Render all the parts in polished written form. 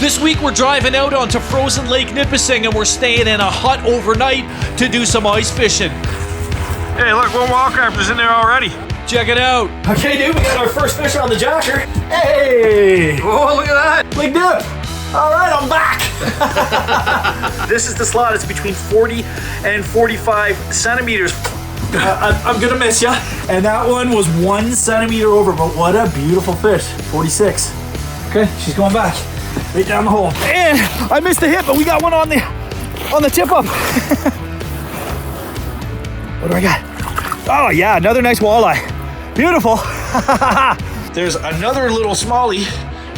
This week we're driving out onto frozen Lake Nipissing and we're staying in a hut overnight to do some ice fishing. Hey, look, one Wildcrafter's in there already. Check it out. Okay, dude, we got our first fish on the jacker. Hey! Oh, look at that. Lake Nip! All right, I'm back. This is the slot. It's between 40 and 45 centimeters. I'm gonna miss ya. And that one was 1 centimeter over, but what a beautiful fish. 46. Okay, she's going back. Right down the hole. And I missed the hit, but we got one on the tip up. What do I got? Oh yeah, another nice walleye. Beautiful. There's another little smallie,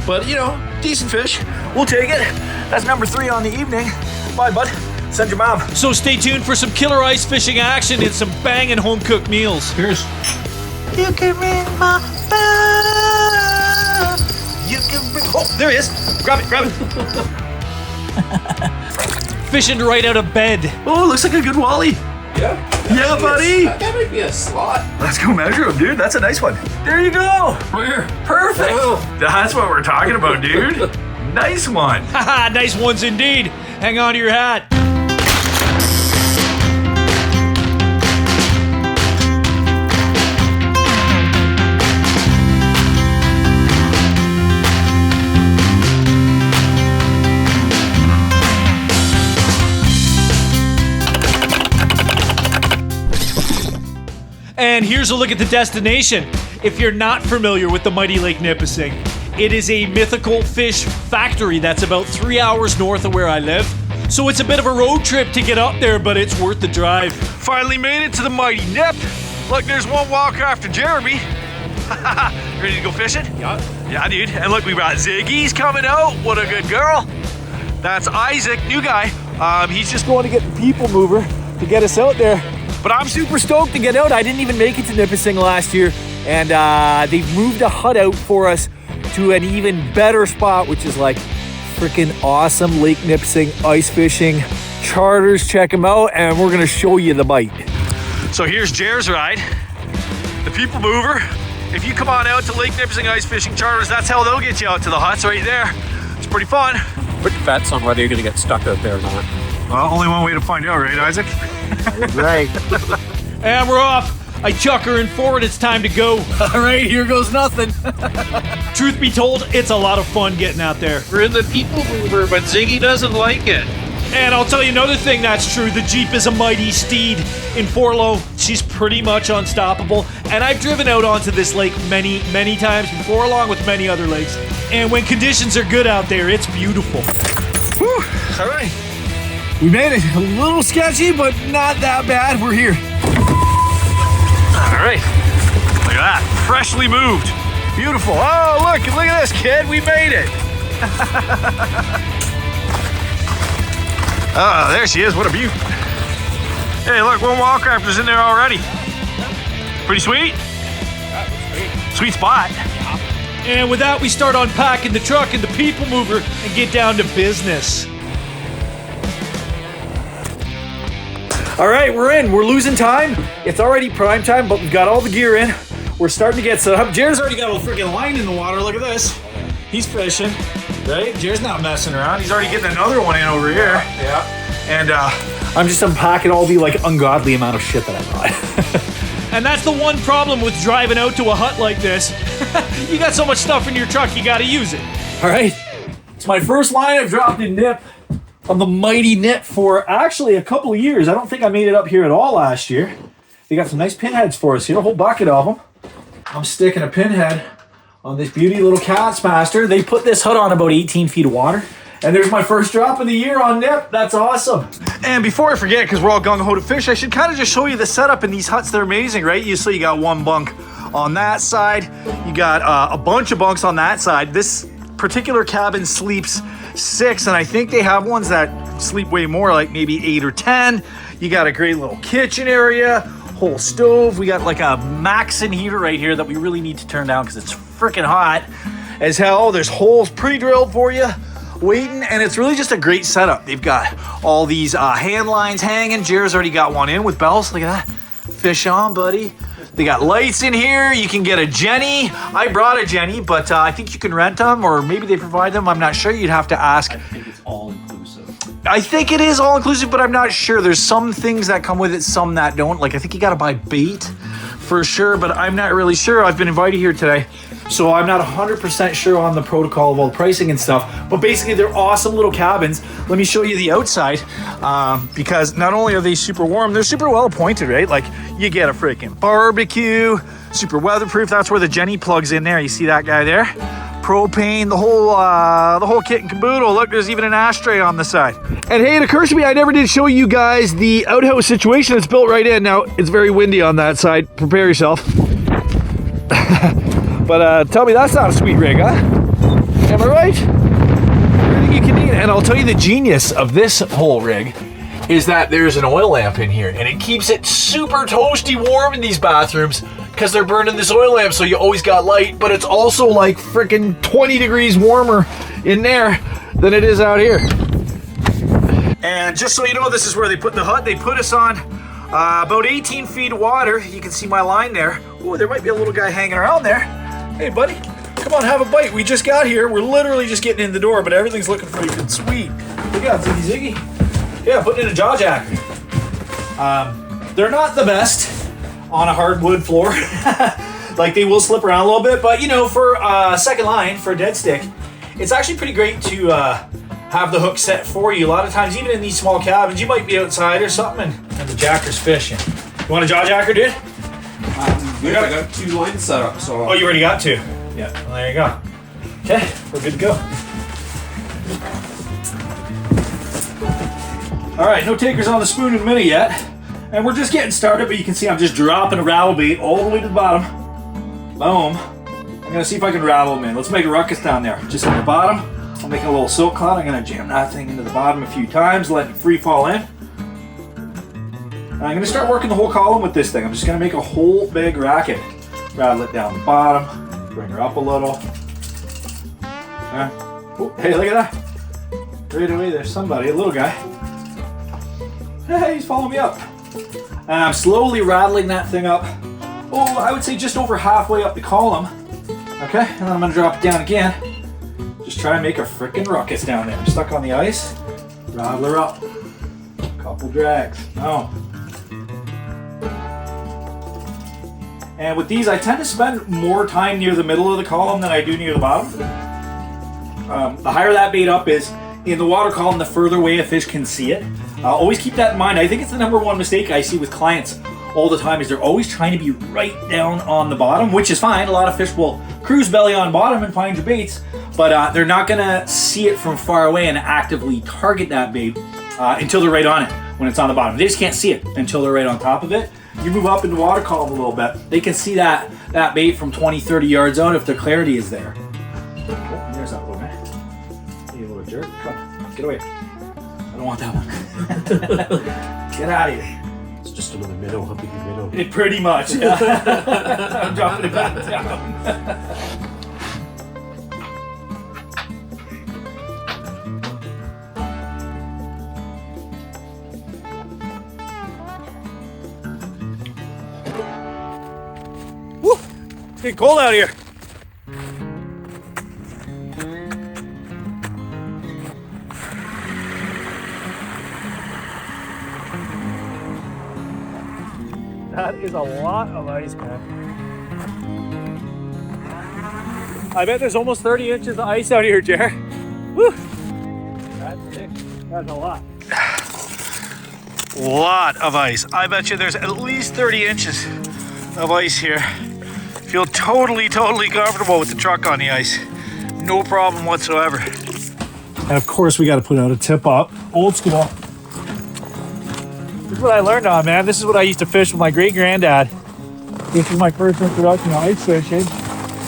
but you know, decent fish. We'll take it. That's number 3 on the evening. Bye, bud. Send your mom. So stay tuned for some killer ice fishing action and some banging home-cooked meals. Cheers. You can ring my bell. You can ring. Oh, there he is. Grab it. Fishing right out of bed. Oh, looks like a good wally. Yeah, buddy. That might be a slot. Let's go measure him, dude. That's a nice one. There you go. Where? Perfect. Oh, that's what we're talking about, dude. Nice one. Haha, nice ones indeed. Hang on to your hat. And here's a look at the destination. If you're not familiar with the mighty Lake Nipissing, it is a mythical fish factory that's about 3 hours north of where I live. So it's a bit of a road trip to get up there, but it's worth the drive. Finally made it to the mighty Nip. Look, there's one Wildcrafter, Jeremy. Ready to go fishing? Yeah, dude. And look, we got Ziggy's coming out. What a good girl. That's Isaac, new guy. He's just going to get the people mover to get us out there. But I'm super stoked to get out. I didn't even make it to Nipissing last year. And they've moved a hut out for us to an even better spot, which is like freaking awesome Lake Nipissing ice fishing charters. Check them out, and we're gonna show you the bite. So here's Jer's ride, the people mover. If you come on out to Lake Nipissing ice fishing charters, that's how they'll get you out to the huts right there. It's pretty fun. Put your bets on whether you're going to get stuck out there or not. Well, only one way to find out, right, Isaac? Right. And we're off. I chuck her in forward, it's time to go. All right, here goes nothing. Truth be told, it's a lot of fun getting out there. We're in the people mover, but Ziggy doesn't like it. And I'll tell you another thing that's true. The Jeep is a mighty steed. In Forlow, she's pretty much unstoppable. And I've driven out onto this lake many, many times before, along with many other lakes. And when conditions are good out there, it's beautiful. Whew. All right. We made it. A little sketchy, but not that bad. We're here. All right, look at that, freshly moved. Beautiful. Oh, look at this, kid, we made it. Oh, there she is, what a beaut. Hey, look, one Wildcrafter's in there already. Pretty sweet? Sweet spot. And with that, we start unpacking the truck and the people mover and get down to business. All right, we're in. We're losing time. It's already prime time, but we've got all the gear in. We're starting to get set up. Jared's already got a freaking line in the water. Look at this. He's fishing, right? Jared's not messing around. He's already getting another one in over here. Yeah. And I'm just unpacking all the like ungodly amount of shit that I brought. And that's the one problem with driving out to a hut like this. You got so much stuff in your truck, you gotta use it. All right. It's my first line I've dropped in Nip on the mighty Nip for actually a couple of years. I don't think I made it up here at all last year. They got some nice pinheads for us here, a whole bucket of them. I'm sticking a pinhead on this beauty little Catsmaster. They put this hut on about 18 feet of water. And there's my first drop of the year on Nip. That's awesome. And before I forget, because we're all gung-ho to fish, I should kind of just show you the setup in these huts. They're amazing, right? You got one bunk on that side. You got a bunch of bunks on that side. This particular cabin sleeps 6, and I think they have ones that sleep way more, like maybe 8 or 10. You got a great little kitchen area, whole stove. We got like a Maxon heater right here that we really need to turn down because it's freaking hot as hell. There's holes pre-drilled for you, waiting, and it's really just a great setup. They've got all these hand lines hanging. Jared's already got one in with bells. Look at that. Fish on, buddy. They got lights in here. You can get a Jenny. I brought a Jenny, but I think you can rent them, or maybe they provide them. I'm not sure. You'd have to ask. I think it's all inclusive. I think it is all inclusive, but I'm not sure. There's some things that come with it, some that don't. Like, I think you got to buy bait for sure, but I'm not really sure. I've been invited here today, so I'm not 100% sure on the protocol of all the pricing and stuff. But basically, they're awesome little cabins. Let me show you the outside, because not only are they super warm, they're super well appointed, right? Like, you get a freaking barbecue, super weatherproof. That's where the Jenny plugs in there. You see that guy there? Propane, the whole kit and caboodle. Look, there's even an ashtray on the side. And hey, it occurs to me I never did show you guys the outhouse situation. It's built right in. Now, it's very windy on that side. Prepare yourself. But tell me that's not a sweet rig, huh? Am I right? Everything you can need. And I'll tell you the genius of this whole rig is that there's an oil lamp in here, and it keeps it super toasty warm in these bathrooms because they're burning this oil lamp, so you always got light, but it's also like freaking 20 degrees warmer in there than it is out here. And just so you know, this is where they put the hut. They put us on about 18 feet of water. You can see my line there. Ooh, there might be a little guy hanging around there. Hey, buddy, come on, have a bite. We just got here. We're literally just getting in the door, but everything's looking freaking sweet. Look out, Ziggy Ziggy. Yeah, putting in a jaw jacker. They're not the best on a hardwood floor. Like, they will slip around a little bit, but you know, for second line, for a dead stick, it's actually pretty great to have the hook set for you. A lot of times, even in these small cabins, you might be outside or something, and the jacker's fishing. You want a jaw jacker, dude? I got 2 lines set up, so. Oh, you already got 2? Yeah, well, there you go. Okay, we're good to go. All right, no takers on the spoon and minute yet. And we're just getting started, but you can see I'm just dropping a rattle bait all the way to the bottom. Boom. I'm gonna see if I can rattle them in. Let's make a ruckus down there. Just on the bottom. I'll make a little silk cloud. I'm gonna jam that thing into the bottom a few times, let it free fall in. And I'm gonna start working the whole column with this thing. I'm just gonna make a whole big racket. Rattle it down the bottom, bring her up a little. Oh, hey, look at that. Right away, there's somebody, a little guy. Hey, he's following me up. And I'm slowly rattling that thing up. Oh, I would say just over halfway up the column. Okay, and then I'm gonna drop it down again. Just try and make a frickin' ruckus down there. Stuck on the ice. Rattle her up. Couple drags. Oh. And with these, I tend to spend more time near the middle of the column than I do near the bottom. The higher that bait up is in the water column, the further away a fish can see it. Always keep that in mind. I think it's the #1 mistake I see with clients all the time is they're always trying to be right down on the bottom, which is fine. A lot of fish will cruise belly on bottom and find your baits, but they're not gonna see it from far away and actively target that bait until they're right on it when it's on the bottom. They just can't see it until they're right on top of it. You move up in the water column a little bit, they can see that bait from 20, 30 yards out if the clarity is there. Oh, there's that little man. You little jerk. Come on, get away. I don't want that one. Get out of here. It's just another minnow, a big minnow. It pretty much, yeah. I'm dropping it back down. Woo! It's getting cold out here. That is a lot of ice, man. I bet there's almost 30 inches of ice out here, Jer. Woo! That's thick. That's a lot. Lot of ice. I bet you there's at least 30 inches of ice here. Feel totally comfortable with the truck on the ice. No problem whatsoever. And of course, we got to put out a tip up. Old school. This is what I learned on, man. This is what I used to fish with my great granddad. This is my first introduction to ice fishing.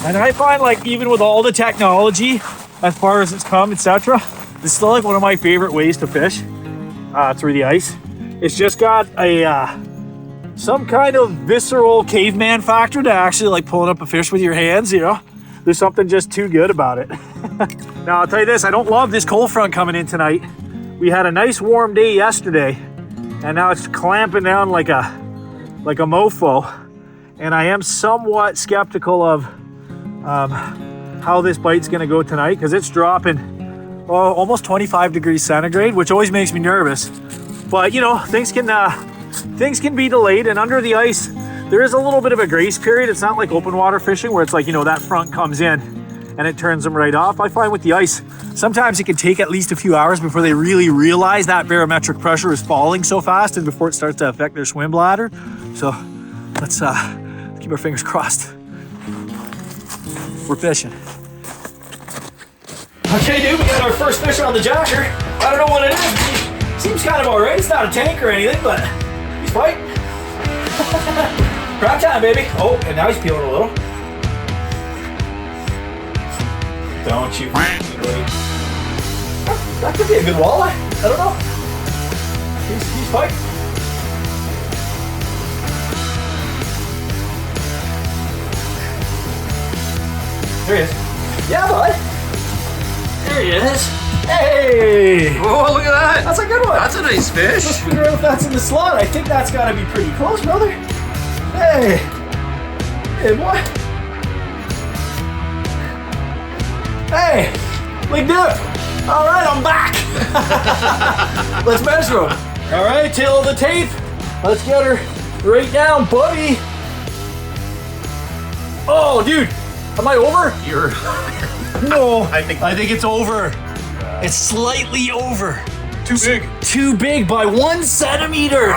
And I find, like, even with all the technology, as far as it's come, etc., it's still like one of my favorite ways to fish through the ice. It's just got a some kind of visceral caveman factor to actually like pulling up a fish with your hands, you know? There's something just too good about it. Now, I'll tell you this, I don't love this cold front coming in tonight. We had a nice warm day yesterday, and now it's clamping down like a mofo. and I am somewhat skeptical of how this bite's gonna go tonight, because it's dropping almost 25 degrees centigrade, which always makes me nervous. But you know, things can be delayed, and under the ice, there is a little bit of a grace period. It's not like open water fishing where it's like, you know, that front comes in and it turns them right off. I find with the ice, sometimes it can take at least a few hours before they really realize that barometric pressure is falling so fast and before it starts to affect their swim bladder. So let's keep our fingers crossed. We're fishing. Okay, dude, we got our first fish on the jacker. I don't know what it is. Seems kind of alright. It's not a tank or anything, but he's fighting. Prime time, baby. Oh, and now he's peeling a little. Don't you wait. That could be a good walleye. I don't know. He's fighting. There he is. Yeah, bud. There he is. Hey! Oh, look at that. That's a good one. That's a nice fish. Let's figure out if that's in the slot. I think that's got to be pretty close, brother. Hey! Hey, boy. Hey! Lake Nip! All right, I'm back. Let's measure him. All right, tail of the tape. Let's get her right down, buddy. Oh, dude. Am I over? You're. No. I think it's over. It's slightly over. too big. Too big by 1 centimeter.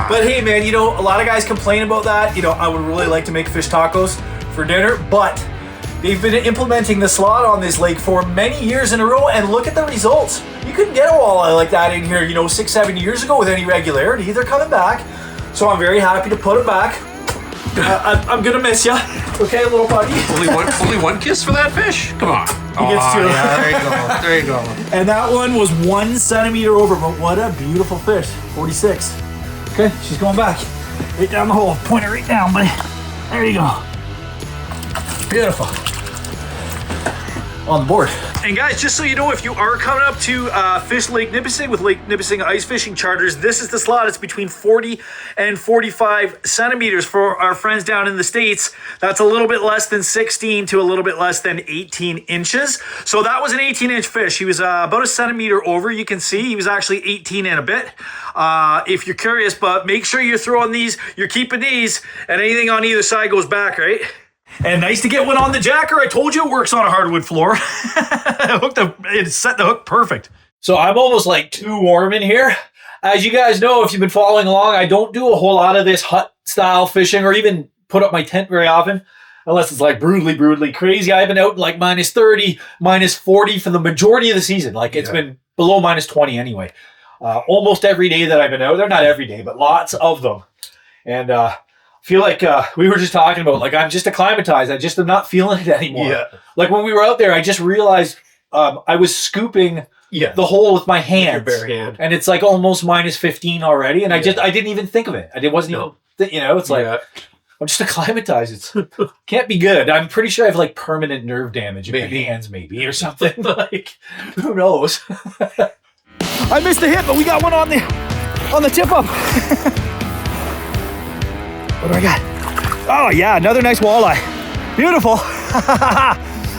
But hey, man, you know, a lot of guys complain about that. You know, I would really like to make fish tacos for dinner, but they've been implementing the slot on this lake for many years in a row, and look at the results. You couldn't get a walleye like that in here, you know, 6-7 years ago with any regularity. They're coming back, so I'm very happy to put them back. I'm gonna miss ya. Okay, little buddy. Only one kiss for that fish? Come on. He gets two. Yeah, there you go. There you go. And that one was 1 centimeter over, but what a beautiful fish. 46. Okay, she's going back. Right down the hole. Point it right down, buddy. There you go. Beautiful. On the board. And guys, just so you know, if you are coming up to fish Lake Nipissing with Lake Nipissing ice fishing charters, this is the slot. It's between 40 and 45 centimeters for our friends down in the States. That's a little bit less than 16 to a little bit less than 18 inches. So that was an 18-inch fish. He was about a centimeter over. You can see he was actually 18 and a bit. If you're curious, but make sure you're throwing these, you're keeping these, and anything on either side goes back, right? And nice to get one on the jacker. I told you it works on a hardwood floor. It set the hook perfect. So I'm almost like too warm in here. As you guys know, if you've been following along, I don't do a whole lot of this hut style fishing or even put up my tent very often, unless it's like brutally crazy. I've been out like minus 30, minus 40 for the majority of the season. Like it's been below minus 20 anyway. Almost every day that I've been out there, not every day, but lots of them. And feel like we were just talking about, like, I'm just acclimatized. I just am not feeling it anymore. Yeah. Like when we were out there, I just realized I was scooping the hole with my hands. With your bare hand. And it's like almost minus 15 already. And I didn't even think of it. It wasn't even, you know, it's like, I'm just acclimatized. It can't be good. I'm pretty sure I have like permanent nerve damage in my hands maybe or something. Like, who knows? I missed the hit, but we got one on the tip up. What do I got? Oh yeah, another nice walleye. Beautiful.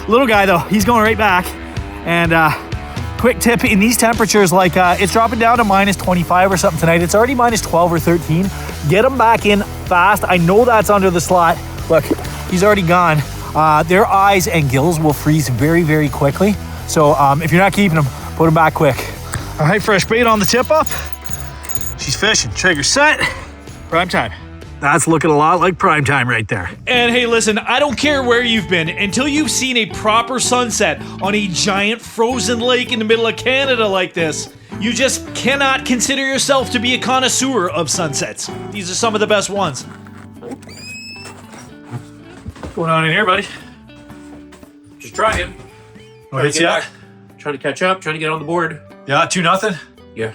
Little guy though, he's going right back. And quick tip, in these temperatures, like it's dropping down to minus 25 or something tonight. It's already minus 12 or 13. Get them back in fast. I know that's under the slot. Look, he's already gone. Their eyes and gills will freeze very quickly. So if you're not keeping them, put them back quick. All right, fresh bait on the tip up. She's fishing, trigger set, prime time. That's looking a lot like prime time right there. And hey, listen, I don't care where you've been, until you've seen a proper sunset on a giant frozen lake in the middle of Canada like this, you just cannot consider yourself to be a connoisseur of sunsets. These are some of the best ones. What's going on in here, buddy? Just trying. Oh, hits ya? Trying to catch up, trying to get on the board. Yeah, 2-0. Yeah.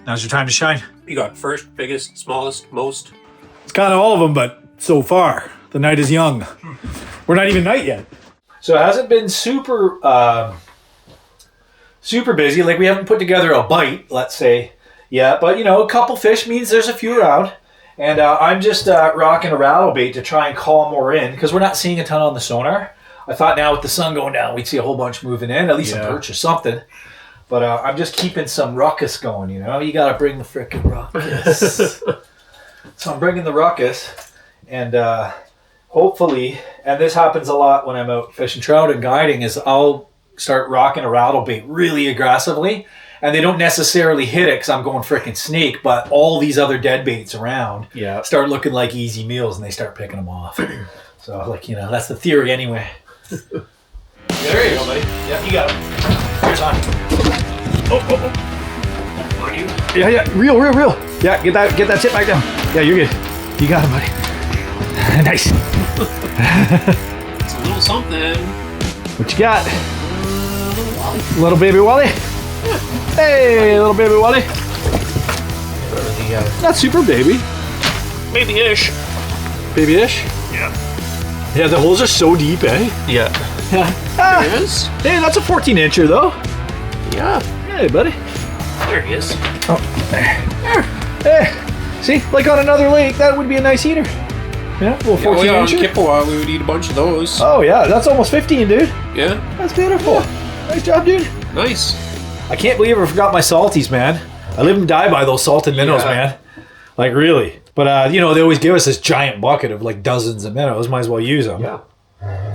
Now's your time to shine. You got first, biggest, smallest, most. It's kind of all of them, but so far, the night is young. We're not even night yet. So it hasn't been super busy. Like, we haven't put together a bite, let's say, yet. But, you know, a couple fish means there's a few around. And I'm just rocking a rattle bait to try and call more in because we're not seeing a ton on the sonar. I thought now with the sun going down, we'd see a whole bunch moving in, at least some perch or something. But I'm just keeping some ruckus going, you know? You got to bring the frickin' ruckus. So I'm bringing the ruckus, and hopefully, and this happens a lot when I'm out fishing trout and guiding, is I'll start rocking a rattle bait really aggressively. And they don't necessarily hit it because I'm going frickin' snake, but all these other dead baits around start looking like easy meals and they start picking them off. So, like, you know, that's the theory anyway. There you go, buddy. Yeah, you got it. Here's on. Oh. Yeah, real. Yeah, get that tip back down. Yeah, you're good. You got it, buddy. Nice. It's a little something. What you got? Little baby Wally. Hey, little baby Wally. Not super baby. Baby-ish. Baby-ish? Yeah. Yeah, the holes are so deep, eh? Yeah. Ah, There he is. hey, that's a 14-incher, though. Yeah. Hey, buddy. There he is. Oh, there. Hey, see, like on another lake, that would be a nice eater. Yeah, a little 14-incher. On Kippawa, we would eat a bunch of those. Oh, yeah, that's almost 15, dude. Yeah. That's beautiful. Nice job, dude. Nice. I can't believe I forgot my salties, man. I live and die by those salted minnows, man. Like, really. But, you know, they always give us this giant bucket of, like, dozens of minnows. Might as well use them. Yeah.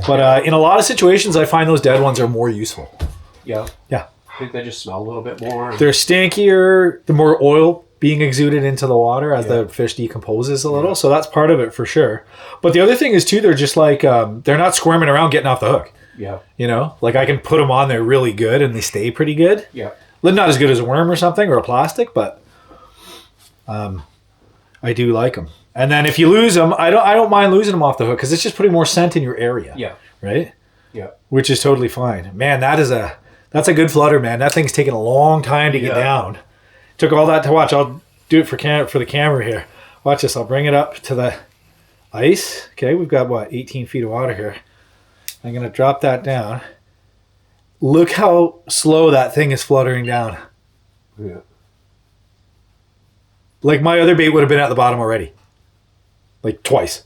But in a lot of situations, I find those dead ones are more useful. Yeah. Yeah. I think they just smell a little bit more. They're stinkier, the more oil being exuded into the water as the fish decomposes a little. So that's part of it for sure. But the other thing is, too, they're just like, they're not squirming around getting off the hook. Yeah. You know, like I can put them on there really good and they stay pretty good. Yeah. Not as good as a worm or something or a plastic, but I do like them. And then if you lose them, I don't mind losing them off the hook because it's just putting more scent in your area. Yeah. Right? Yeah. Which is totally fine. Man, that's a good flutter, man. That thing's taken a long time to get down. Took all that to watch. I'll do it for the camera here. Watch this. I'll bring it up to the ice. Okay, we've got, 18 feet of water here. I'm going to drop that down. Look how slow that thing is fluttering down. Yeah. Like my other bait would have been at the bottom already. Like twice.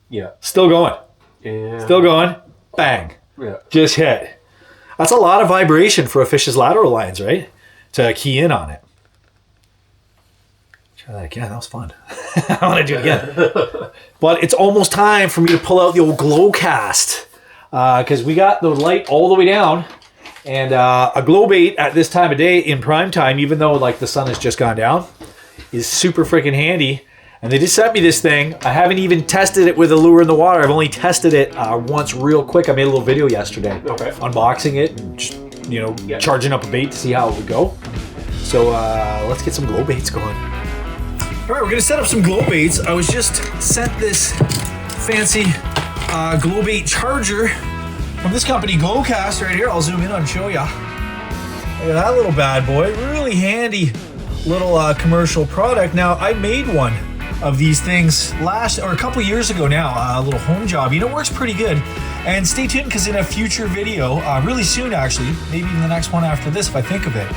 Yeah. Still going. Yeah. Still going. Bang. Yeah. Just hit. That's a lot of vibration for a fish's lateral lines, right? To key in on it. Try that again. That was fun. I want to do it again. But it's almost time for me to pull out the old glow cast. Because we got the light all the way down. And a glow bait at this time of day in prime time, even though like the sun has just gone down, is super freaking handy. And they just sent me this thing. I haven't even tested it with a lure in the water. I've only tested it once real quick. I made a little video yesterday. Okay. Unboxing it and just, charging up a bait to see how it would go. So let's get some glow baits going. All right, we're going to set up some glow baits. I was just sent this fancy glow bait charger from this company, Glowcast, right here. I'll zoom in and show ya. Look at that little bad boy. Really handy little commercial product. Now, I made one of these things a couple years ago now, a little home job. It works pretty good. And stay tuned because in a future video, really soon actually, maybe even the next one after this if I think of it,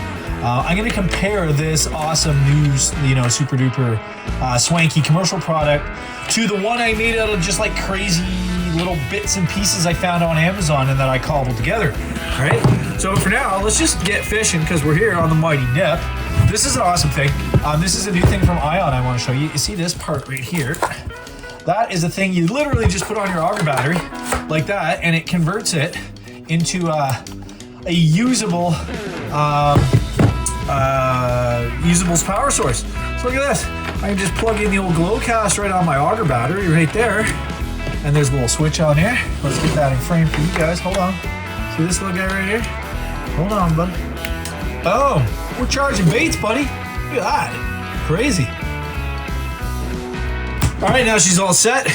I'm going to compare this awesome new, super duper swanky commercial product to the one I made out of just like crazy little bits and pieces I found on Amazon and that I cobbled together. All right. So for now, let's just get fishing because we're here on the Mighty Nip. This is an awesome thing. This is a new thing from Ion I want to show you. You see this part right here? That is a thing you literally just put on your auger battery like that, and it converts it into a usable power source. So look at this. I can just plug in the old Glowcast right on my auger battery right there. And there's a little switch on there. Let's get that in frame for you guys. Hold on. See this little guy right here? Hold on, bud. Oh, we're charging baits, buddy. Look at that. Crazy. All right, now she's all set.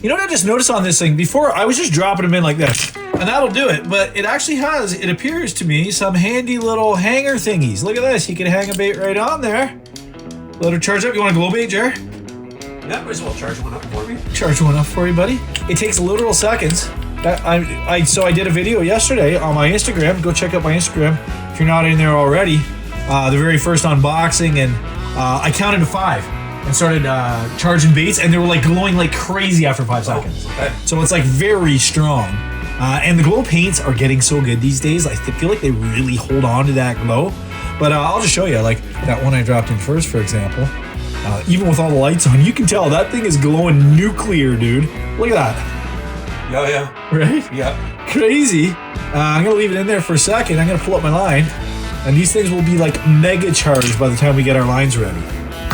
You know what I just noticed on this thing? Before, I was just dropping them in like this. And that'll do it. But it actually has, it appears to me, some handy little hanger thingies. Look at this. You can hang a bait right on there. Let her charge up. You want a glow bait, Jer? Yeah, might as well charge one up for me. Charge one up for you, buddy. It takes literal seconds. So I did a video yesterday on my Instagram. Go check out my Instagram if you're not in there already. The very first unboxing, and I counted to 5. and started charging baits, and they were like glowing like crazy after 5 seconds. So it's like very strong. And the glow paints are getting so good these days. I feel like they really hold on to that glow. But I'll just show you, like that one I dropped in first, for example. Even with all the lights on, you can tell that thing is glowing nuclear, dude. Look at that. Yeah. Right? Yeah. Crazy. I'm gonna leave it in there for a second. I'm gonna pull up my line, and these things will be like mega charged by the time we get our lines ready.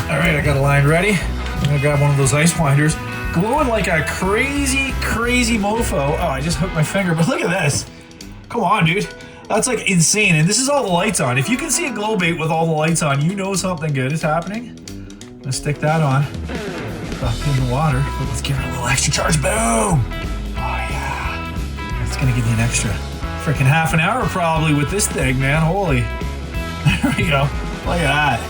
All right, I got a line ready. I'm gonna grab one of those ice winders. Glowing like a crazy, crazy mofo. Oh, I just hooked my finger, but look at this. Come on, dude. That's like insane, and this is all the lights on. If you can see a glow bait with all the lights on, you know something good is happening. Let's stick that on. Up in the water. Let's give it a little extra charge. Boom! Oh yeah. That's gonna give you an extra freaking half an hour probably with this thing, man. Holy. There we go. Look at that.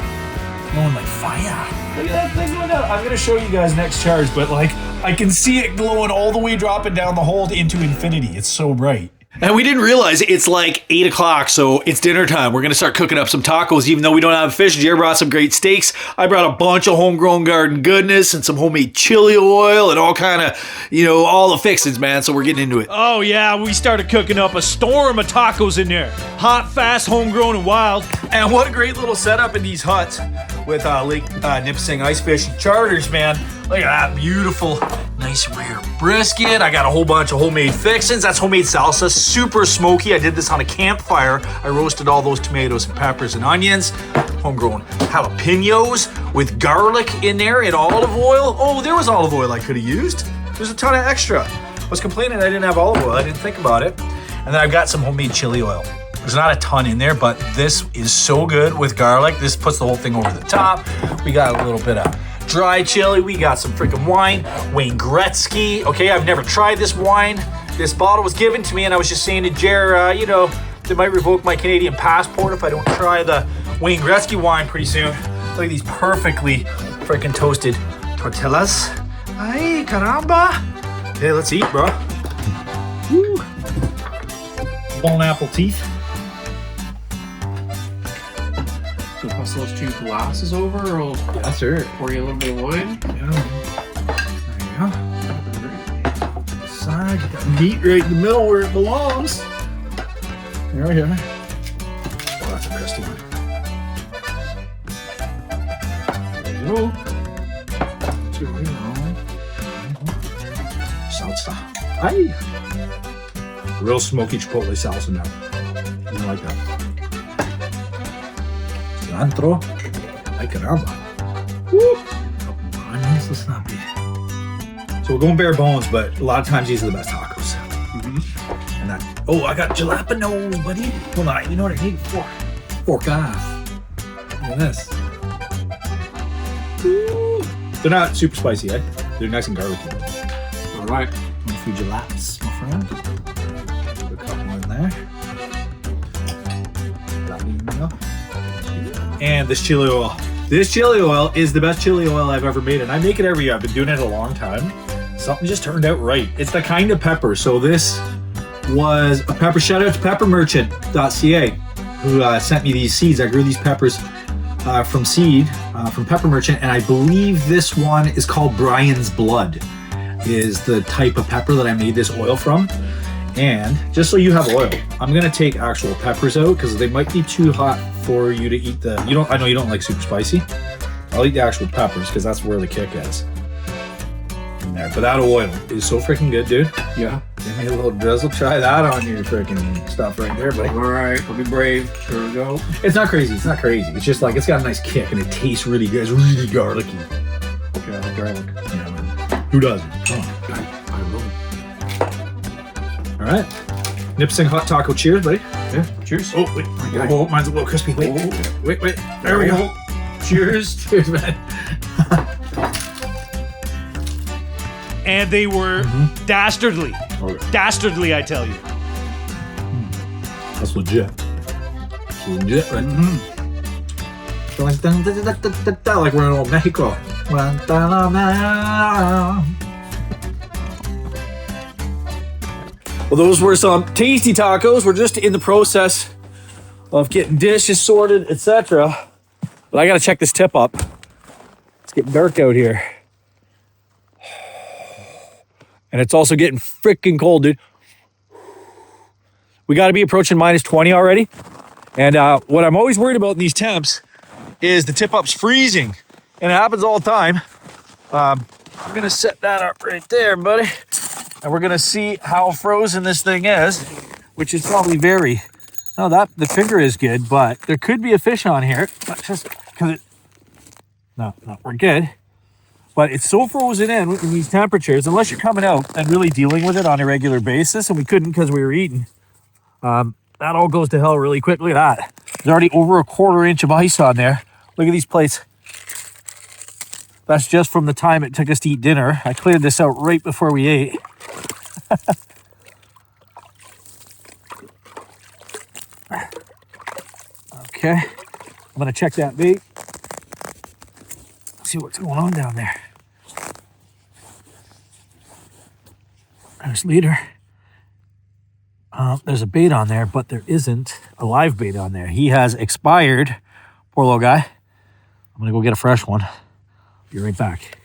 Glowing like fire. Look at that thing going down. I'm gonna show you guys next charge, but like I can see it glowing all the way dropping down the hold into infinity. It's so bright. And we didn't realize it's like 8 o'clock, so it's dinner time. We're going to start cooking up some tacos, even though we don't have fish. Jared brought some great steaks. I brought a bunch of homegrown garden goodness and some homemade chili oil and all kind of, all the fixings, man. So we're getting into it. Oh yeah, we started cooking up a storm of tacos in there. Hot, fast, homegrown, and wild. And what a great little setup in these huts with Lake Nipissing ice fishing charters, man. Look at that beautiful, nice rare brisket. I got a whole bunch of homemade fixings. That's homemade salsa, super smoky. I did this on a campfire. I roasted all those tomatoes and peppers and onions. Homegrown jalapenos with garlic in there and olive oil. Oh, there was olive oil I could have used. There's a ton of extra. I was complaining I didn't have olive oil. I didn't think about it. And then I've got some homemade chili oil. There's not a ton in there, but this is so good with garlic. This puts the whole thing over the top. We got a little bit of dry chili. We got some freaking wine. Wayne Gretzky. Okay, I've never tried this wine. This bottle was given to me, and I was just saying to Jer, they might revoke my Canadian passport if I don't try the Wayne Gretzky wine pretty soon. Look at these perfectly freaking toasted tortillas. Ay, caramba. Okay, let's eat, bro. Woo. Bone apple teeth. So pass those 2 glasses over, or Yes, sir. pour you a little bit of wine. Yeah. There you go. Side, you got meat right in the middle where it belongs. There we go. Oh, that's a crusty one. There you go. Salsa. Aye. Real smoky chipotle salsa now. I like that. Cilantro. Ay, caramba. Woo! Onions, let's not be. So we're going bare bones, but a lot of times these are the best tacos. Mm-hmm. And that. Oh, I got jalapeno, buddy. Hold on, you know what I need? Fork off. Look at this. Woo. They're not super spicy, eh? They're nice and garlicky. All right. A few jalaps, my friend. Put a couple in there. And this chili oil. This chili oil is the best chili oil I've ever made, and I make it every year. I've been doing it a long time. Something just turned out right. It's the kind of pepper. So this was a pepper. Shout out to peppermerchant.ca who sent me these seeds. I grew these peppers from seed from Pepper Merchant, and I believe this one is called Brian's Blood. Is the type of pepper that I made this oil from. And just so you have oil, I'm gonna take actual peppers out because they might be too hot for you to eat the. I know you don't like super spicy. I'll eat the actual peppers because that's where the kick is. In there, but that oil is so freaking good, dude. Yeah. Give me a little drizzle. Try that on your freaking stuff right there, buddy. All right. I'll be brave. Here we go. It's not crazy. It's not crazy. It's just like it's got a nice kick and it tastes really good. It's really garlicky. Okay, I like garlic. Yeah, man. Who doesn't? Oh. I will. All right. Nipissing hot taco. Cheers, buddy. Yeah. Cheers. Oh, wait. Oh, mine's a little crispy. Wait. Wait. There we go. Cheers. Cheers, man. And they were dastardly. Okay. Dastardly, I tell you. That's legit. It's legit, right? Like we're in old Mexico. Well, those were some tasty tacos. We're just in the process of getting dishes sorted, etc. But I gotta check this tip up. It's getting dark out here. And it's also getting freaking cold, dude. We got to be approaching minus 20 already. And what I'm always worried about in these temps is the tip-up's freezing. And it happens all the time. I'm going to set that up right there, buddy. And we're going to see how frozen this thing is, which is probably very... No, the finger is good, but there could be a fish on here. Not just because it... No, we're good. But it's so frozen in these temperatures, unless you're coming out and really dealing with it on a regular basis, and we couldn't because we were eating. That all goes to hell really quick. Look at that. There's already over a 1/4 inch of ice on there. Look at these plates. That's just from the time it took us to eat dinner. I cleared this out right before we ate. Okay, I'm gonna check that bait. See what's going on down there. There's leader. There's a bait on there, but there isn't a live bait on there. He has expired. Poor little guy. I'm gonna go get a fresh one. Be right back.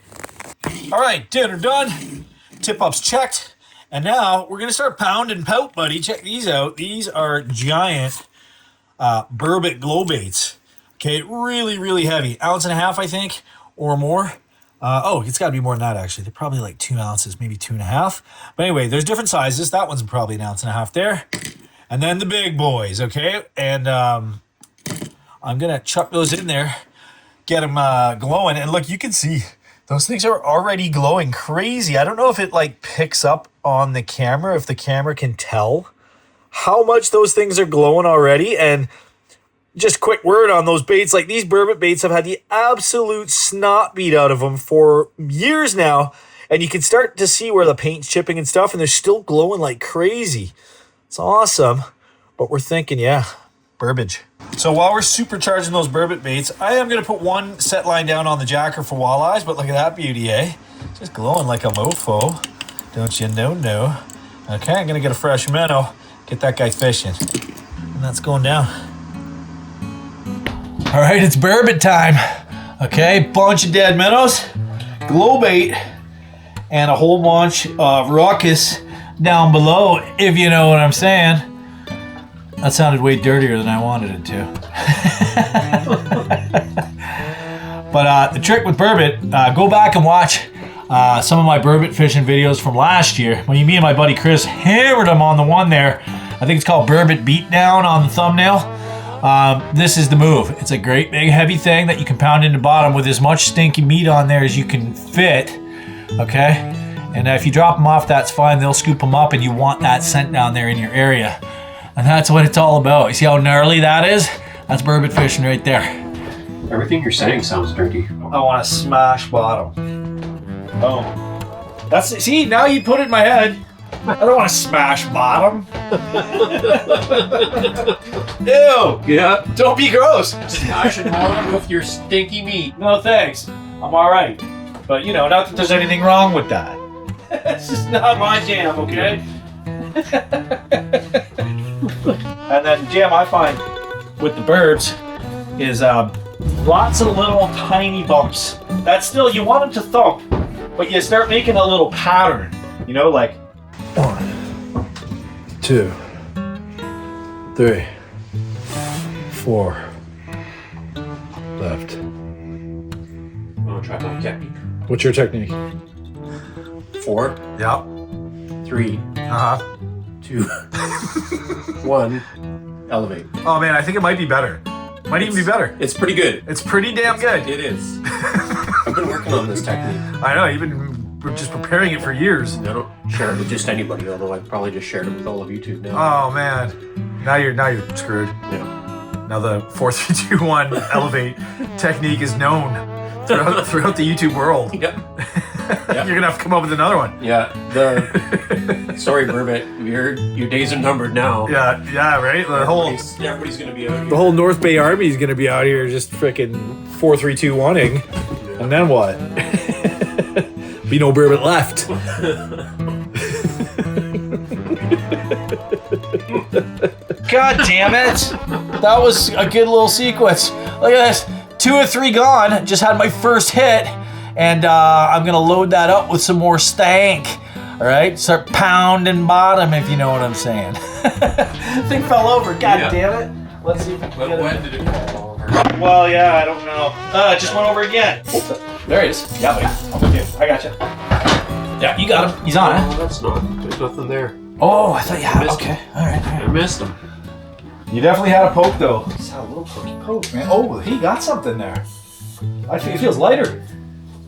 All right, dinner done. Tip-up's checked. And now we're gonna start pounding pout, buddy. Check these out. These are giant burbot glow baits. Okay, really, really heavy. 1.5 ounces, I think, or more. It's got to be more than that, actually. They're probably like 2 ounces, maybe 2.5. But anyway, there's different sizes. That one's probably 1.5 ounces there. And then the big boys, okay? And I'm going to chuck those in there, get them glowing. And look, you can see those things are already glowing crazy. I don't know if it like picks up on the camera, if the camera can tell how much those things are glowing already. And just quick word on those baits, like these burbot baits have had the absolute snot beat out of them for years now, and you can start to see where the paint's chipping and stuff, and they're still glowing like crazy. It's awesome, but we're thinking, yeah, burbage. So while we're supercharging those burbot baits, I am going to put one set line down on the jacker for walleyes, but look at that beauty, eh? Just glowing like a mofo. Don't you know? No. Okay, I'm going to get a fresh minnow, get that guy fishing, and that's going down. All right, it's burbot time. Okay, bunch of dead minnows, glow bait, and a whole bunch of ruckus down below, if you know what I'm saying. That sounded way dirtier than I wanted it to. But the trick with burbot, go back and watch some of my burbot fishing videos from last year when me and my buddy Chris hammered them on the one there. I think it's called Burbot Beatdown on the thumbnail. This is the move. It's a great big heavy thing that you can pound into bottom with as much stinky meat on there as you can fit, okay? And if you drop them off, that's fine. They'll scoop them up, and you want that scent down there in your area. And that's what it's all about. You see how gnarly that is? That's burbot fishing right there. Everything you're saying sounds dirty. I want to smash bottom. Oh. See, now you put it in my head. I don't want to smash bottom. Ew. Yeah. Don't be gross. Smash it bottom with your stinky meat. No thanks. I'm all right. But not that there's anything wrong with that. It's just not my jam, okay? And then jam I find with the burbs is lots of little tiny bumps. That's still, you want them to thump, but you start making a little pattern, like 1, 2, 3, 4, left. I'm gonna try my technique. What's your technique? 4, Yeah. 3, Uh-huh. 2, 1, elevate. Oh man, I think it might be better. Might even be better. It's pretty good. It's pretty damn good. It is. I've been working on this technique. I know, you've been just preparing it for years. I don't share it with just anybody, although I've probably just shared it with all of you too now. Oh man. Now you're screwed. Yeah. Now the 4, 3, 2, 1 elevate technique is known throughout the YouTube world. Yep. You're gonna have to come up with another one. Yeah. Sorry, Burbot. Your days are numbered now. Yeah, right? Everybody's gonna be out here. The whole North Bay Army is gonna be out here just frickin' 4, 3, 2, 1-ing. Yeah. And then what? Be no burbot left. God damn it! That was a good little sequence. Look at this. 2 or 3 gone. Just had my first hit, and I'm gonna load that up with some more stank. All right, start pounding bottom, if you know what I'm saying. Thing fell over. God damn it. Let's see if we can get When it. did it fall over? Well, yeah, I don't know. It just went over again. Oh, there he is. Yeah, buddy. Okay, I got you. Yeah, you got him. He's on, Oh, that's not. There's nothing there. Oh, I thought you had. Missed Okay, all right. I missed him. You definitely had a poke, though. Just had a little pokey poke, man. Oh, he got something there. Actually, it feels lighter.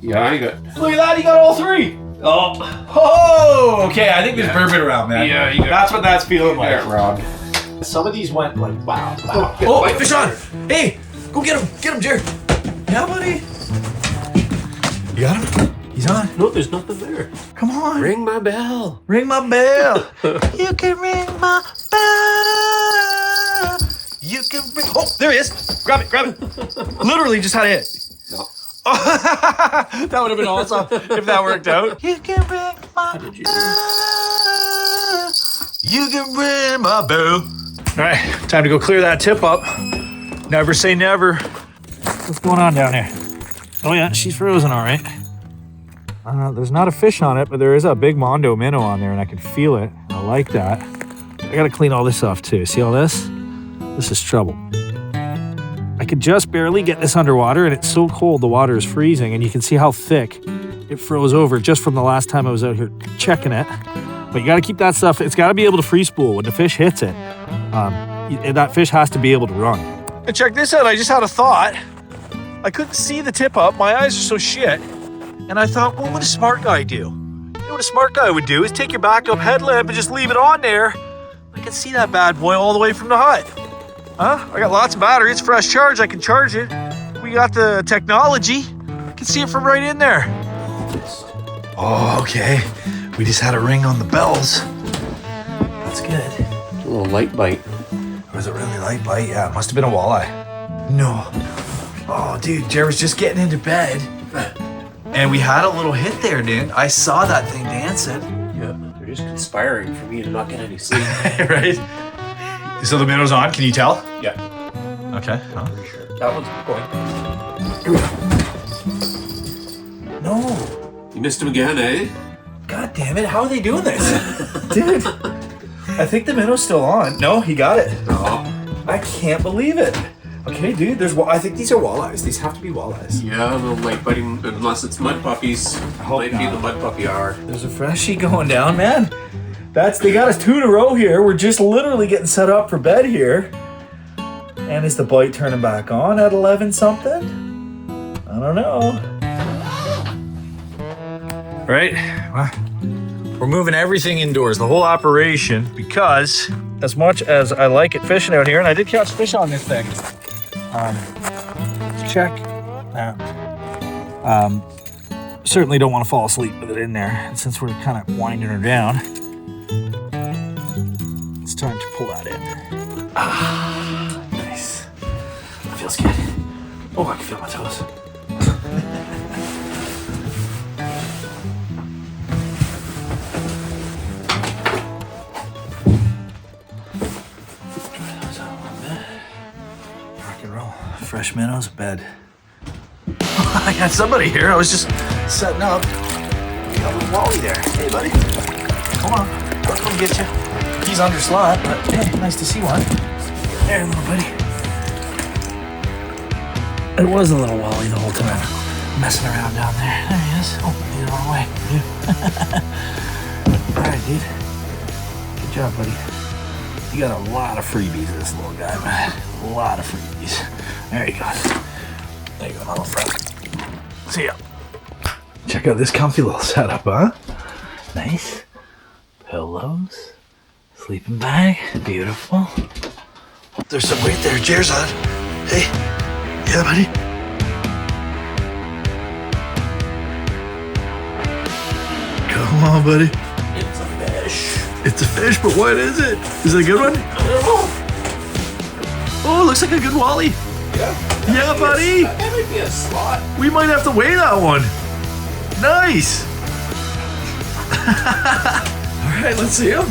Yeah, I got. Look at that, he got all 3. Oh, okay. I think there's bourbon around, man. Yeah, you got. That's what that's feeling like. Yeah, Rob. Some of these went like, wow. Oh, Wait, fish on. Hey, go get him, Jared. Yeah, buddy. You got him? He's on. No, there's nothing there. Come on. Ring my bell. Ring my bell. You can ring my bell. You can ring. Oh, there he is. Grab it. Literally just had a hit. No. That would have been awesome if that worked out. You can ring my did you bell. You can ring my bell. All right, time to go clear that tip up. Never say never. What's going on down there? Oh yeah, she's frozen all right. There's not a fish on it, but there is a big mondo minnow on there, and I can feel it. I like that. I gotta clean all this off too. See all this? This is trouble. I could just barely get this underwater, and it's so cold the water is freezing, and you can see how thick it froze over just from the last time I was out here checking it. But you gotta keep that stuff, it's gotta be able to free spool when the fish hits it. That fish has to be able to run. And check this out, I just had a thought. I couldn't see the tip up, my eyes are so shit. And I thought, what would a smart guy do? You know what a smart guy would do is take your backup headlamp and just leave it on there. I can see that bad boy all the way from the hut. Huh? I got lots of battery, it's fresh charge, I can charge it. We got the technology. I can see it from right in there. Oh, okay. We just had a ring on the bells. That's good. A little light bite. Was it really light bite? Yeah, it must have been a walleye. No. Oh, dude, Jared was just getting into bed. And we had a little hit there, dude. I saw that thing dancing. Yeah, they're just conspiring for me to not get any sleep. Right? So the minnow's on, can you tell? Yeah, Okay. Huh? pretty sure. That one's going. No. You missed him again, eh? God damn it, how are they doing this? Dude, I think the minnow's still on. No, he got it. Oh. I can't believe it. Okay, dude, I think these are walleyes. These have to be walleyes. Yeah, a little light biting, unless it's mud puppies. hope Might be not. the mud puppy hour. There's a freshie going down, man. They got us 2 in a row here. We're just literally getting set up for bed here. And is the bite turning back on at 11 something? I don't know. Right? We're moving everything indoors, the whole operation, because as much as I like it fishing out here, and I did catch fish on this thing. Check that. Certainly don't want to fall asleep with it in there. And since we're kind of winding her down, it's time to pull that in. Ah, nice. Feels good. Oh, I can feel my toes. Rock and roll. Fresh minnows, bed. I got somebody here. I was just setting up. Got a little Wally there. Hey, buddy. Come on. I'll come get you. He's under slot, but hey, nice to see one. There, little buddy. It was a little Wally the whole time. Messing around down there. There he is. Oh, he's the wrong way. All right, dude. Good job, buddy. You got a lot of freebies, this little guy, man. A lot of freebies. There you go. There you go, my little friend. See ya. Check out this comfy little setup, huh? Nice. Pillows. Sleeping bag. Beautiful. There's some weight there. Cheers on. Hey. Yeah, buddy. Come on, buddy. It's a fish. It's a fish, but what is it? Is it a good one? Oh, it looks like a good Wally. Yeah. Yeah, buddy. That might be a slot. We might have to weigh that one. Nice. All right, let's see him.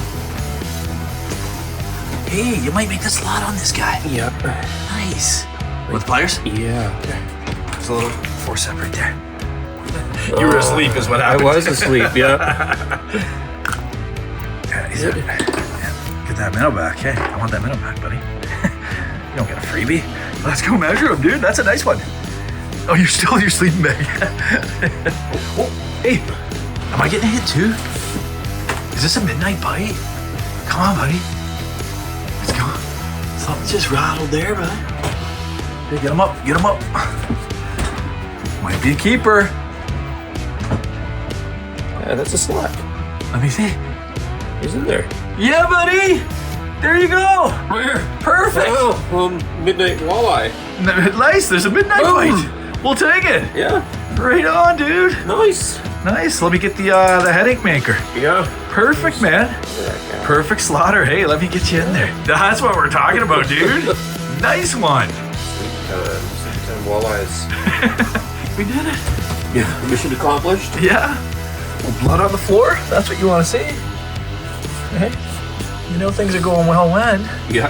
Hey, you might make the slot on this guy. Yep. Nice. With pliers? Yeah. There's a little forcep right there. You were asleep is what I happened. was asleep, yeah. Yeah, he's good. Get that minnow back. Hey, I want that minnow back, buddy. You don't get a freebie. Let's go measure him, dude. That's a nice one. Oh, you're sleeping bag. Oh, hey, am I getting hit too? Is this a midnight bite? Come on, buddy. Let's go. Something just rattled there, man. Hey, get him up. Get him up. Might be a keeper. Yeah, that's a slap. Let me see. He's in there. Yeah, buddy. There you go. Where? Perfect. Oh, midnight walleye. Nice. There's a midnight Boom. bite. We'll take it. Yeah, Right on, dude. nice. Nice. Let me get the headache maker. Yeah. Perfect, man. Perfect slaughter. Hey, let me get you in there. That's what we're talking about, dude. Nice one. Sleep-time walleyes. We did it. Yeah, mission accomplished. Yeah. Blood on the floor. That's what you want to see. Hey, you know things are going well when. Yeah.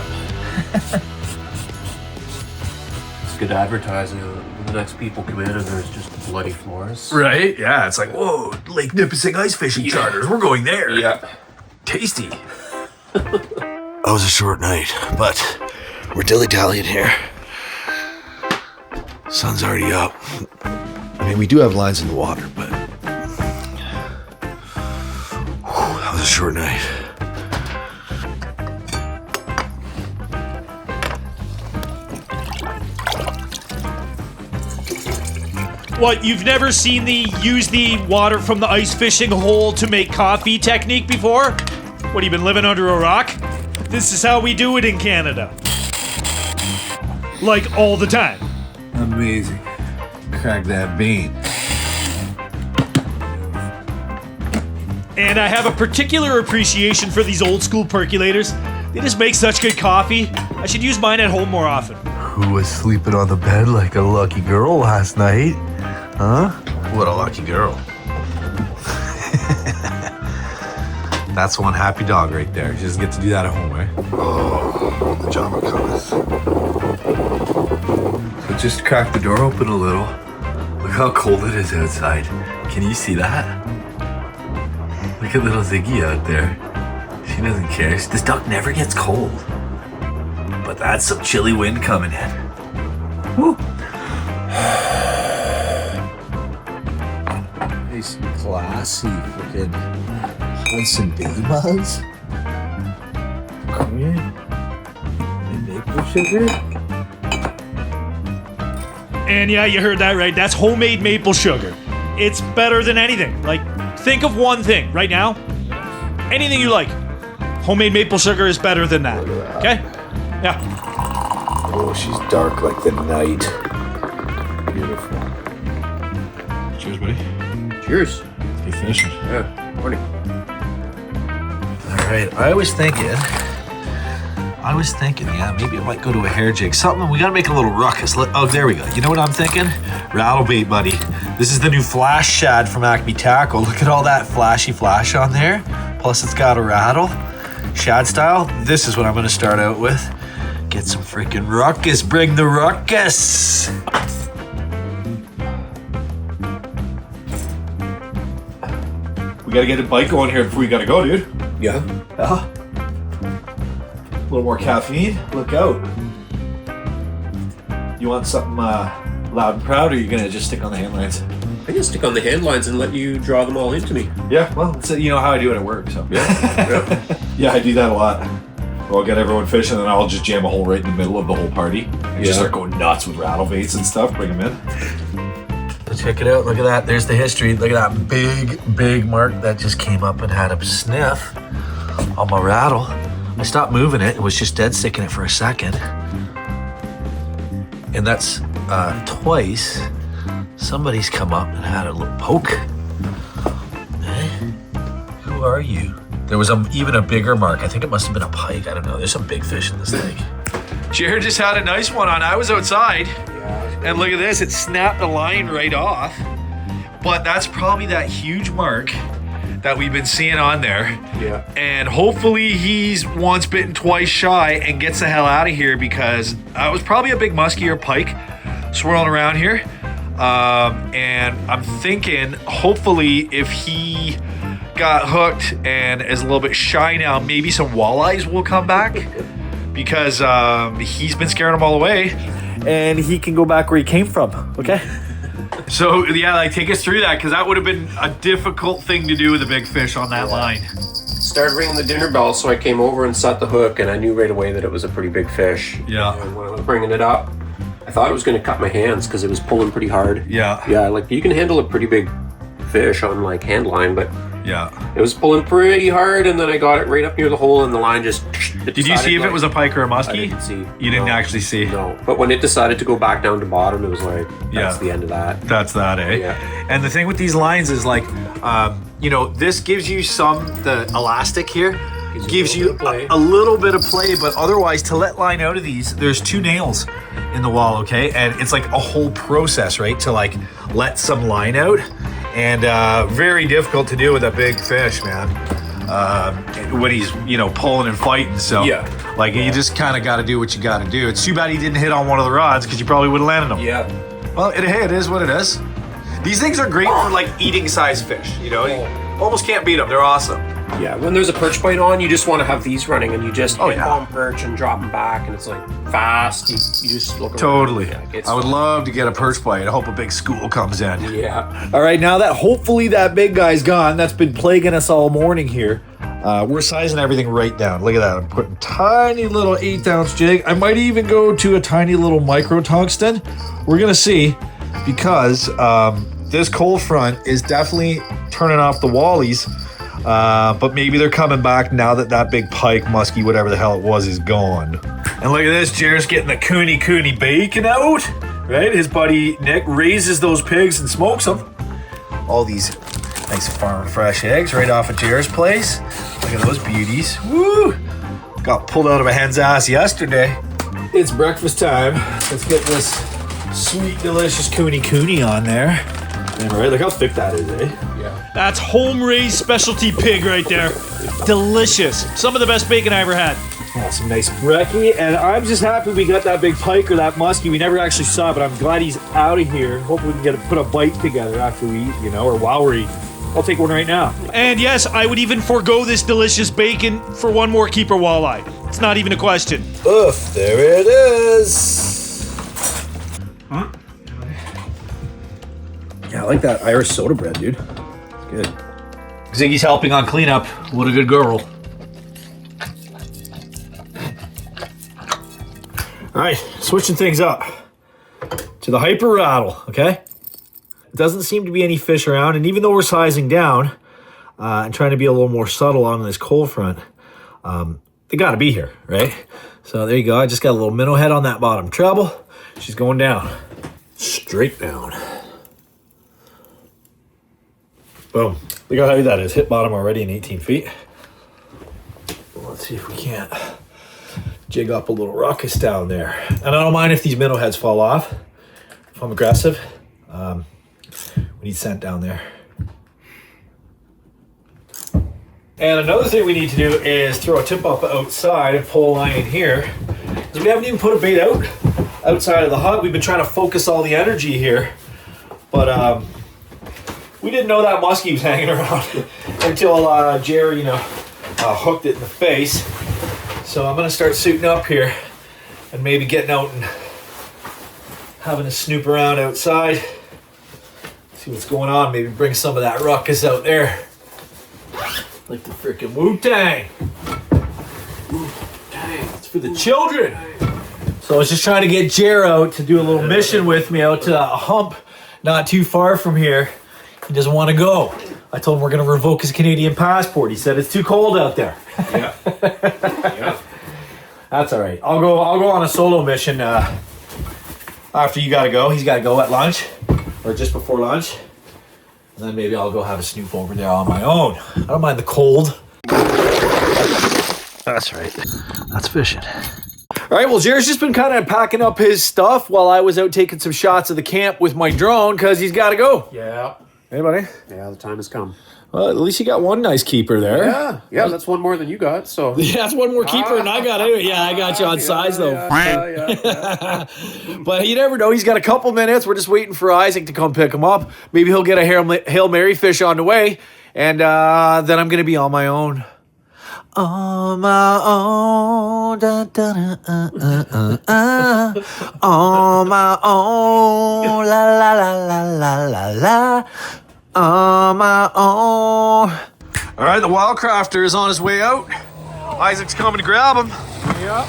It's good advertising. When the next people come in and there's just bloody floors. Right? Yeah. It's like, whoa, Lake Nipissing ice fishing charters. We're going there. Yeah. Tasty. That was a short night, but we're dilly-dallying here. Sun's already up. I mean, we do have lines in the water, but that was a short night. What, you've never seen the use the water from the ice fishing hole to make coffee technique before? What, you been living under a rock? This is how we do it in Canada. Like, all the time. Amazing. Crack that bean. And I have a particular appreciation for these old school percolators. They just make such good coffee. I should use mine at home more often. Who was sleeping on the bed like a lucky girl last night? Huh? What a lucky girl. That's one happy dog right there. She doesn't get to do that at home, eh? Oh, the pajama covers. So just crack the door open a little. Look how cold it is outside. Can you see that? Look at little Ziggy out there. She doesn't care. This duck never gets cold. But that's some chilly wind coming in. Woo. Nice, classy freaking Hudson baby mugs. Cream and maple sugar. And yeah, you heard that right. That's homemade maple sugar. It's better than anything. Like, think of one thing right now. Anything you like. Homemade maple sugar is better than that. Okay? Yeah. Oh, she's dark like the night. Beautiful. Cheers, buddy. Cheers. Good fishing. Yeah. Morning. All right. I was thinking, yeah, maybe I might go to a hair jig. Something, we gotta make a little ruckus. Oh, there we go. You know what I'm thinking? Rattle bait, buddy. This is the new flash shad from Acme Tackle. Look at all that flashy flash on there. Plus it's got a rattle. Shad style. This is what I'm gonna start out with. Get some freaking ruckus. Bring the ruckus. We gotta get a bite going here before we gotta go, dude. Yeah. A little more caffeine. Look out. You want something loud and proud, or are you gonna just stick on the hand lines? I can stick on the hand lines and let you draw them all into me. Yeah, well, you know how I do it at work, so. Yeah. Yeah, I do that a lot. I'll get everyone fishing, and then I'll just jam a hole right in the middle of the whole party. And just start going nuts with rattle baits and stuff, bring them in. Check it out, look at that. There's the history. Look at that big mark that just came up and had a sniff on my rattle. I stopped moving it. It was just dead sticking it for a second. And that's twice somebody's come up and had a little poke. Eh? Who are you? There was even a bigger mark. I think it must have been a pike. I don't know. There's some big fish in this thing. Jared just had a nice one on. I was outside. And look at this. It snapped the line right off. But that's probably that huge mark that we've been seeing on there. Yeah. And hopefully he's once bitten, twice shy and gets the hell out of here, because it was probably a big musky or pike swirling around here. And I'm thinking, hopefully, if he got hooked and is a little bit shy now, maybe some walleyes will come back, because he's been scaring them all away. And he can go back where he came from, okay? So yeah, like take us through that, because that would have been a difficult thing to do with a big fish on that line. Started ringing the dinner bell, so I came over and set the hook, and I knew right away that it was a pretty big fish. Yeah. And when I was bringing it up, I thought it was going to cut my hands because it was pulling pretty hard. Yeah. Yeah, like you can handle a pretty big fish on like hand line, but Yeah. it was pulling pretty hard, and then I got it right up near the hole, and the line just... Did you see if it was a pike or a musky? I didn't see. You didn't No. actually see? No, but when it decided to go back down to bottom, it was like, that's Yeah. the end of that. That's that, eh? Yeah. And the thing with these lines is like, you know, this gives you the elastic here, gives you a little bit of play, but otherwise to let line out of these, there's 2 nails in the wall, okay? And it's like a whole process, right? To like let some line out, and very difficult to do with a big fish, man. When he's, you know, pulling and fighting, so Yeah. like you just kind of got to do what you got to do. It's too bad he didn't hit on one of the rods, because you probably would have landed them. Yeah. Well, hey, it is what it is. These things are great for like eating size fish, you know? You almost can't beat them. They're awesome. Yeah, when there's a perch bite on, you just want to have these running, and you just hit yeah. on perch and drop them back, and it's like fast. You just look around. Totally. Yeah, it's- I would love to get a perch bite. I hope a big school comes in. Yeah. All right, now that hopefully that big guy's gone, that's been plaguing us all morning here. We're sizing everything right down. Look at that. I'm putting tiny little 1/8 jig. I might even go to a tiny little micro tungsten. We're going to see, because this cold front is definitely turning off the walleyes. But maybe they're coming back now that that big pike, musky, whatever the hell it was, is gone. And look at this, Jared's getting the cooney bacon out, right? His buddy Nick raises those pigs and smokes them. All these nice farm fresh eggs right off of Jared's place. Look at those beauties. Woo! Got pulled out of a hen's ass yesterday. It's breakfast time. Let's get this sweet, delicious cooney on there. And right, look how thick that is, eh? That's home-raised specialty pig right there. Delicious. Some of the best bacon I ever had. Yeah, some nice brekkie, and I'm just happy we got that big pike or that muskie. We never actually saw it, but I'm glad he's out of here. Hopefully we can put a bite together after we eat, you know, or while we're eating. I'll take one right now. And yes, I would even forego this delicious bacon for one more keeper walleye. It's not even a question. Oof, there it is. Huh? Yeah, I like that Irish soda bread, dude. It's good. Ziggy's helping on cleanup. What a good girl. All right, switching things up to the hyper rattle, okay? Doesn't seem to be any fish around, and even though we're sizing down and trying to be a little more subtle on this cold front, they gotta be here, right? So there you go. I just got a little minnow head on that bottom treble. She's going down, straight down. Boom. Look how heavy that is. Hit bottom already in 18 feet. Let's see if we can't jig up a little ruckus down there. And I don't mind if these minnow heads fall off. If I'm aggressive, we need scent down there. And another thing we need to do is throw a tip up outside and pull a line in here, because we haven't even put a bait outside of the hut. We've been trying to focus all the energy here, but we didn't know that muskie was hanging around until Jerry, hooked it in the face. So I'm gonna start suiting up here and maybe getting out and having a snoop around outside. See what's going on. Maybe bring some of that ruckus out there. Like the freaking Wu-Tang. Wu-Tang. It's for the children. So I was just trying to get Jer out to do a little mission with me out to a hump not too far from here. He doesn't want to go. I told him we're going to revoke his Canadian passport. He said it's too cold out there. Yeah. Yeah. That's all right. I'll go on a solo mission after you got to go. He's got to go at lunch or just before lunch. And then maybe I'll go have a snoop over there on my own. I don't mind the cold. That's right. That's fishing. All right, well, Jared's just been kind of packing up his stuff while I was out taking some shots of the camp with my drone because he's got to go. Yeah. Hey, buddy. Yeah, the time has come. Well, at least you got one nice keeper there. Yeah, that's one more than you got. So Yeah, that's one more keeper than I got anyway. Yeah, I got you on size though. Yeah. But you never know. He's got a couple minutes. We're just waiting for Isaac to come pick him up. Maybe he'll get a Hail Mary fish on the way, and then I'm gonna be on my own. On my own, da, da, on my own, la la la la la la la. On my own. All right, the Wildcrafter is on his way out. Isaac's coming to grab him. Yep.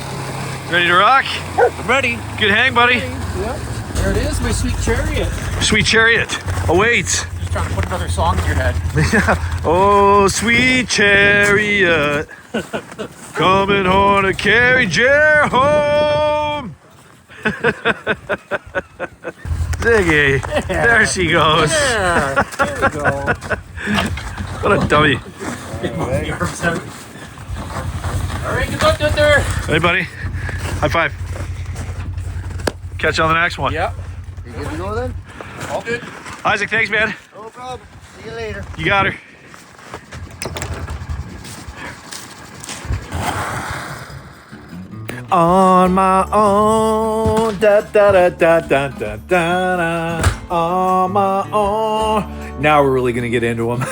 Ready to rock? I'm ready. Good hang, buddy. Yep. There it is, my sweet chariot. Sweet chariot awaits. Just trying to put another song in your head. Oh, sweet chariot, coming on to carry Jer home. Ziggy, there she goes. There we go. What a dummy. All right, good luck out there. Hey, buddy. High five. Catch you on the next one. Yep. You good to go then? All good. Isaac, thanks, man. No problem. See you later. You got her. On my own, da da da da da da da da. On my own. Now we're really gonna get into him.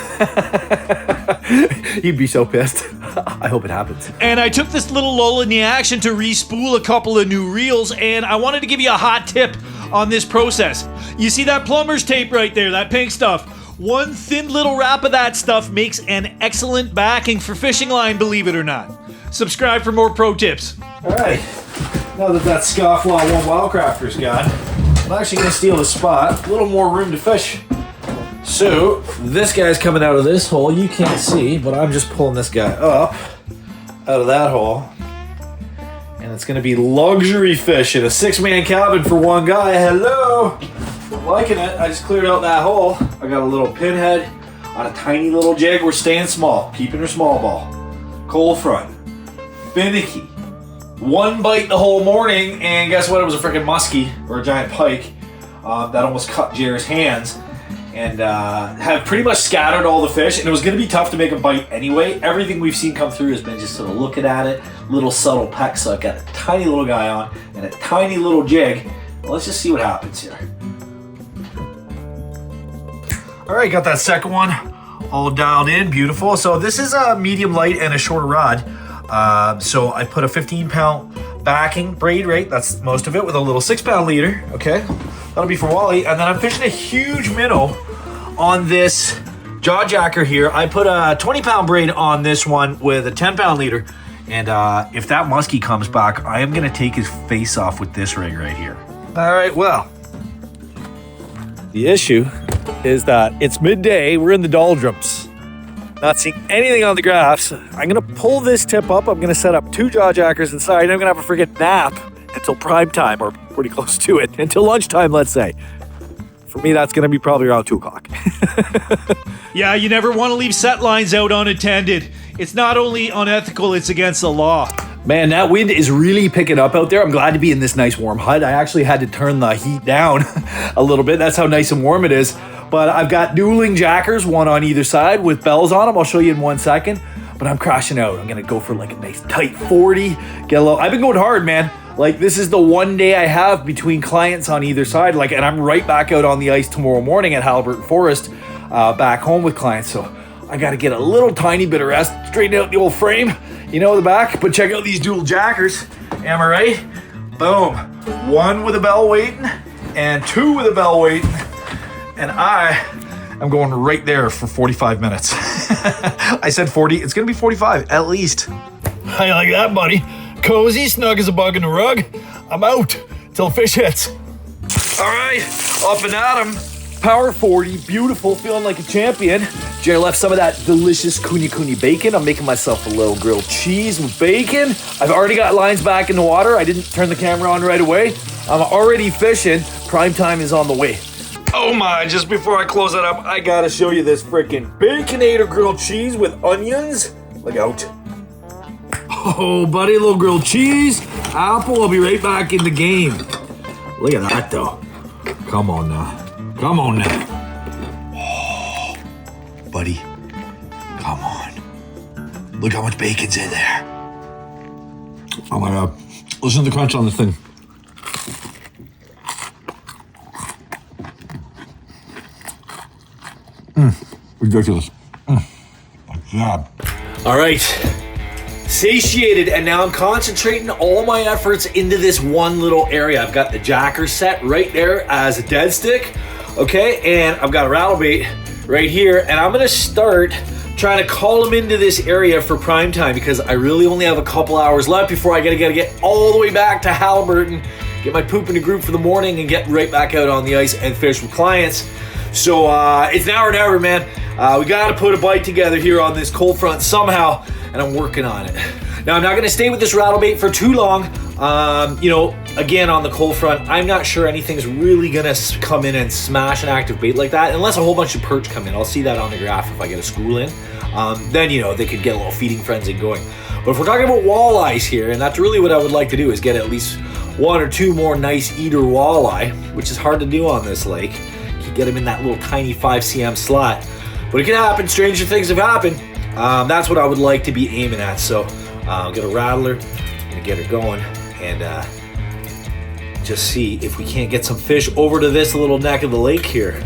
He'd be so pissed. I hope it happens. And I took this little lull in the action to re-spool a couple of new reels, and I wanted to give you a hot tip on this process. You see that plumber's tape right there, that pink stuff? One thin little wrap of that stuff makes an excellent backing for fishing line, believe it or not. Subscribe for more pro tips. All right. Now that scofflaw one Wildcrafter's gone, I'm actually gonna steal the spot. A little more room to fish. So this guy's coming out of this hole. You can't see, but I'm just pulling this guy up out of that hole. And it's gonna be luxury fishing. A 6-man cabin for one guy. Hello. I'm liking it. I just cleared out that hole. I got a little pinhead on a tiny little jig. We're staying small, keeping her small ball. Cold front. Finicky. One bite the whole morning, and guess what? It was a freaking musky or a giant pike that almost cut Jer's hands. And have pretty much scattered all the fish, and it was going to be tough to make a bite anyway. Everything we've seen come through has been just sort of looking at it, little subtle peck. So I've got a tiny little guy on and a tiny little jig. Well, let's just see what happens here. All right, got that second one all dialed in, beautiful. So this is a medium light and a shorter rod. So I put a 15-pound backing braid rate, that's most of it, with a little 6-pound leader, okay? That'll be for Wally. And then I'm fishing a huge minnow on this jaw jacker here. I put a 20-pound braid on this one with a 10-pound leader. And if that muskie comes back, I am gonna take his face off with this rig right here. All right, well, the issue is that it's midday, we're in the doldrums. Not seeing anything on the graphs. I'm gonna pull this tip up. I'm gonna set up 2 jaw jackers inside. I'm gonna have a friggin' nap until prime time, or pretty close to it, until lunchtime, let's say. For me, that's gonna be probably around 2 o'clock. Yeah, you never want to leave set lines out unattended. It's not only unethical, it's against the law. Man, that wind is really picking up out there. I'm glad to be in this nice warm hut. I actually had to turn the heat down a little bit. That's how nice and warm it is. But I've got dueling jackers, one on either side with bells on them. I'll show you in 1 second. But I'm crashing out. I'm gonna go for like a nice tight 40. Get a little. I've been going hard, man. Like, this is the one day I have between clients on either side. Like, and I'm right back out on the ice tomorrow morning at Halliburton Forest, back home with clients. So I got to get a little tiny bit of rest, straighten out the old frame, you know, the back. But check out these dual jackers. Am I right? Boom. 1 with a bell waiting and 2 with a bell waiting. And I am going right there for 45 minutes. I said 40. It's going to be 45 at least. How you like that, buddy? Cozy, snug as a bug in the rug. I'm out till fish hits. All right, up and at 'em. Power 40, beautiful, feeling like a champion. Jerry left some of that delicious kuni bacon. I'm making myself a little grilled cheese with bacon. I've already got lines back in the water. I didn't turn the camera on right away. I'm already fishing. Prime time is on the way. Oh my, just before I close that up, I gotta show you this freaking Baconator grilled cheese with onions. Look out. Oh, buddy, a little grilled cheese, apple. I'll be right back in the game. Look at that, though. Come on now. Come on now. Oh, buddy, Look how much bacon's in there. Oh my God. Listen to the crunch on this thing. Ridiculous. My God. All right. Satiated, and now I'm concentrating all my efforts into this one little area. I've got the jacker set right there as a dead stick, okay, and I've got a rattle bait right here, and I'm gonna start trying to call them into this area for prime time because I really only have a couple hours left before I gotta get all the way back to Halliburton, get my poop in the group for the morning, and get right back out on the ice and fish with clients. So it's now or never, man. We gotta put a bite together here on this cold front somehow, and I'm working on it. Now, I'm not gonna stay with this rattle bait for too long. You know, again, on the cold front, I'm not sure anything's really gonna come in and smash an active bait like that, unless a whole bunch of perch come in. I'll see that on the graph if I get a school in. Then, you know, they could get a little feeding frenzy going. But if we're talking about walleyes here, and that's really what I would like to do, is get at least 1 or 2 more nice eater walleye, which is hard to do on this lake. You get them in that little tiny 5 cm slot. But it can happen, stranger things have happened. That's what I would like to be aiming at. So I'll get a rattler, gonna get her going, and just see if we can't get some fish over to this little neck of the lake here.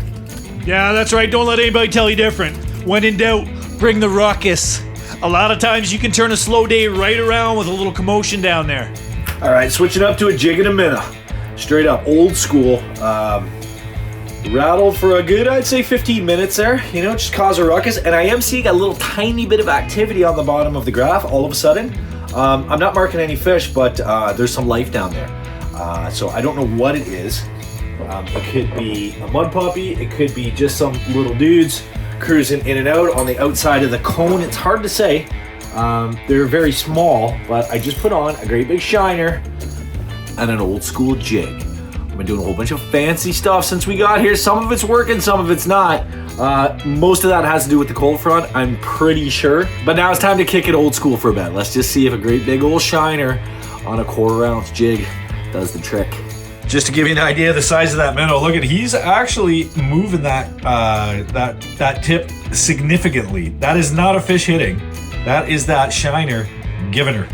Yeah, that's right. Don't let anybody tell you different. When in doubt, bring the ruckus. A lot of times you can turn a slow day right around with a little commotion down there. All right, switching up to a jig and a minnow. Straight up, old school. Rattled for a good, I'd say 15 minutes there, you know, just cause a ruckus. And I am seeing a little tiny bit of activity on the bottom of the graph all of a sudden. I'm not marking any fish, but there's some life down there. So I don't know what it is. It could be a mud puppy. It could be just some little dudes cruising in and out on the outside of the cone. It's hard to say. They're very small, but I just put on a great big shiner and an old school jig. I've been doing a whole bunch of fancy stuff since we got here. Some of it's working, some of it's not. Most of that has to do with the cold front, I'm pretty sure. But now it's time to kick it old school for a bit. Let's just see if a great big old shiner on a 1/4 ounce jig does the trick. Just to give you an idea of the size of that minnow, look at, he's actually moving that tip significantly. That is not a fish hitting. That is that shiner giving her.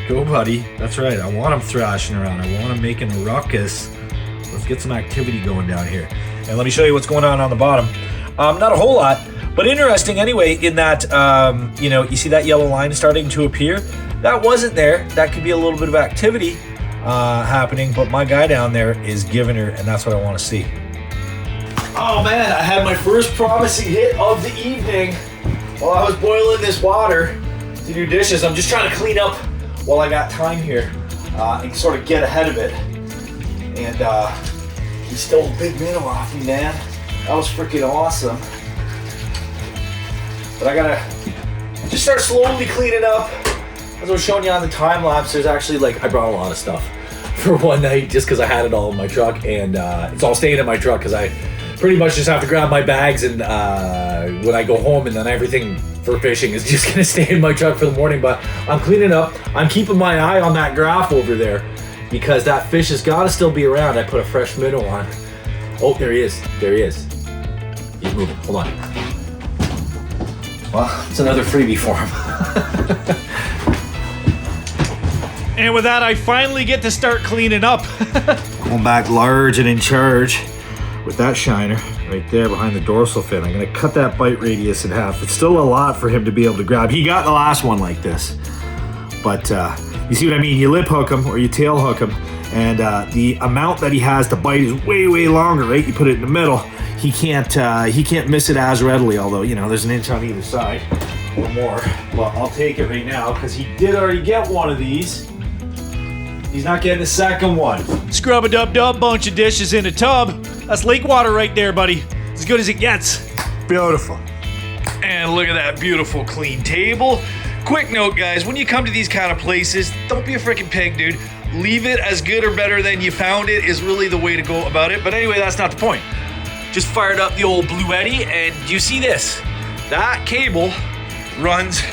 Go, buddy. That's right. I want him thrashing around. I want him making a ruckus. Let's get some activity going down here. And let me show you what's going on the bottom. Not a whole lot, but interesting anyway, in that, you know, you see that yellow line starting to appear? That wasn't there. That could be a little bit of activity happening, but my guy down there is giving her, and that's what I want to see. Oh man, I had my first promising hit of the evening while I was boiling this water to do dishes. I'm just trying to clean up while I got time here and sort of get ahead of it. And he stole a big minnow off me, man. That was freaking awesome. But I gotta just start slowly cleaning up. As I was showing you on the time lapse, there's actually, like, I brought a lot of stuff for one night just because I had it all in my truck, and it's all staying in my truck because I pretty much just have to grab my bags and when I go home, and then everything for fishing is just gonna stay in my truck for the morning. But I'm cleaning up. I'm keeping my eye on that graph over there because that fish has gotta still be around. I put a fresh minnow on. Oh, there he is. There he is. He's moving. Hold on. Well, it's another freebie for him. And with that, I finally get to start cleaning up. Going back large and in charge with that shiner right there behind the dorsal fin. I'm gonna cut that bite radius in half. It's still a lot for him to be able to grab. He got the last one like this, but you see what I mean? You lip hook him or you tail hook him, and the amount that he has to bite is way, way longer, right? You put it in the middle, he can't miss it as readily, although, you know, there's an inch on either side or more. Well, I'll take it right now because he did already get one of these. He's not getting a second one. Scrub-a-dub-dub, bunch of dishes in a tub. That's lake water right there, buddy. As good as it gets. Beautiful. And look at that beautiful clean table. Quick note, guys, when you come to these kind of places, don't be a freaking pig, dude. Leave it as good or better than you found it is really the way to go about it. But anyway, that's not the point. Just fired up the old Blue Eddy, and you see this? That cable runs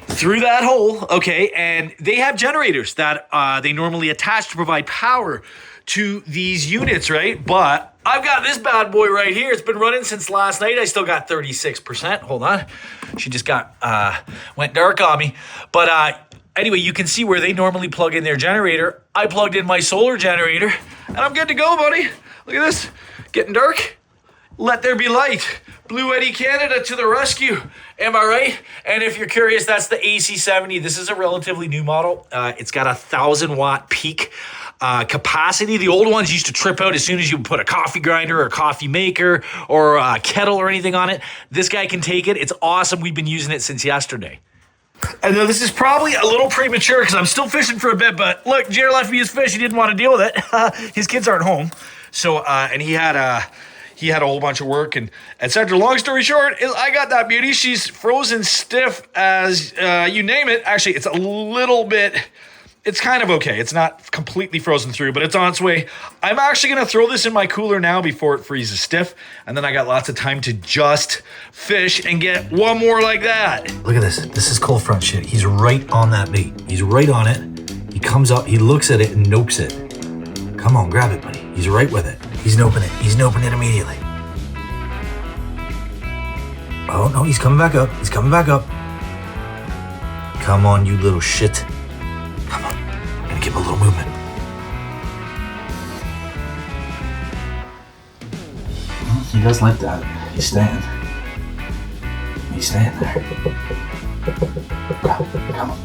through that hole, okay, and they have generators that they normally attach to provide power to these units, right? But I've got this bad boy right here. It's been running since last night. I still got 36%. Hold on. She just went dark on me. But anyway, you can see where they normally plug in their generator. I plugged in my solar generator, and I'm good to go, buddy. Look at this. Getting dark. Let there be light. Blue Eddy Canada to the rescue. Am I right? And if you're curious, that's the AC70. This is a relatively new model. It's got a 1,000-watt peak capacity. The old ones used to trip out as soon as you put a coffee grinder or a coffee maker or a kettle or anything on it. This guy can take it. It's awesome. We've been using it since yesterday. I know this is probably a little premature because I'm still fishing for a bit, but look, Jer left me his fish. He didn't want to deal with it. His kids aren't home. So, and he had a whole bunch of work and etc. Long story short, I got that beauty. She's frozen stiff as you name it. Actually, it's a little bit, it's kind of okay. It's not completely frozen through, but it's on its way. I'm actually going to throw this in my cooler now before it freezes stiff. And then I got lots of time to just fish and get one more like that. Look at this. This is cold front shit. He's right on that bait. He's right on it. He comes up, he looks at it and nopes it. Come on, grab it, buddy. He's right with it. He's noping it. He's noping it immediately. Oh, no, he's coming back up. He's coming back up. Come on, you little shit. Come on. I'm gonna give him a little movement. He does like that. He's staying. He's staying there. Come on.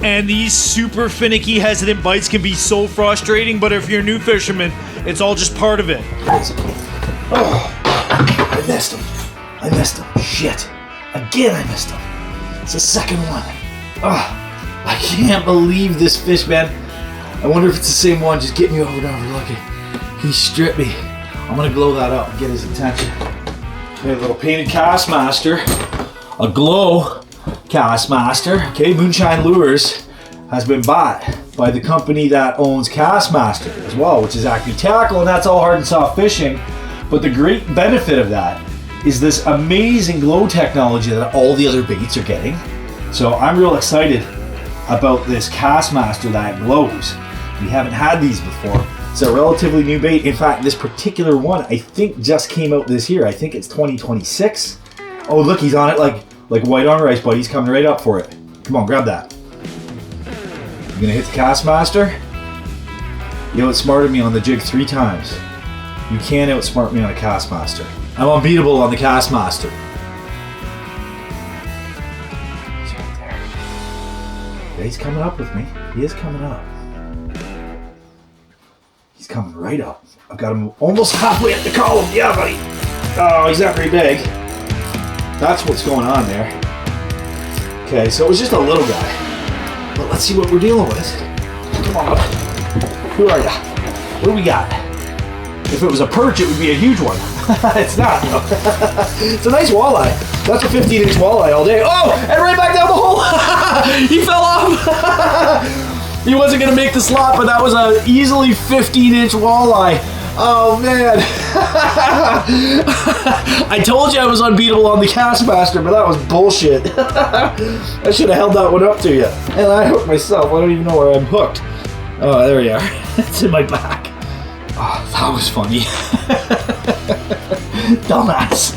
And these super finicky, hesitant bites can be so frustrating, but if you're a new fisherman, it's all just part of it. Oh, I missed him. I missed him. Shit. Again, I missed him. It's the second one. Oh, I can't believe this fish, man. I wonder if it's the same one. Just get me over and over. Look, he stripped me. I'm gonna glow that up and get his attention. Okay, a little painted Castmaster. A glow Castmaster. Okay, Moonshine Lures has been bought by the company that owns Castmaster as well, which is Acme Tackle, and that's all hard and soft fishing. But the great benefit of that is this amazing glow technology that all the other baits are getting. So I'm real excited about this Castmaster that glows. We haven't had these before. It's a relatively new bait. In fact, this particular one I think just came out this year. I think it's 2026. Oh, look, he's on it like white on rice, buddy. He's coming right up for it. Come on, grab that. You gonna hit the Castmaster? You outsmarted me on the jig 3 times. You can't outsmart me on a Castmaster. I'm unbeatable on the Castmaster. He's right there. Yeah, he's coming up with me. He is coming up. He's coming right up. I've got him almost halfway up the column. Yeah, buddy. Oh, he's not very big. That's what's going on there. Okay, so it was just a little guy. But let's see what we're dealing with. Come on. Who are ya? What do we got? If it was a perch, it would be a huge one. It's not. It's a nice walleye. That's a 15-inch walleye all day. Oh, and right back down the hole. He fell off. He wasn't going to make the slot, but that was an easily 15-inch walleye. Oh, man. I told you I was unbeatable on the Castmaster, but that was bullshit. I should have held that one up to you. And I hooked myself. I don't even know where I'm hooked. Oh, there we are. It's in my back. Oh, that was funny. Dumbass.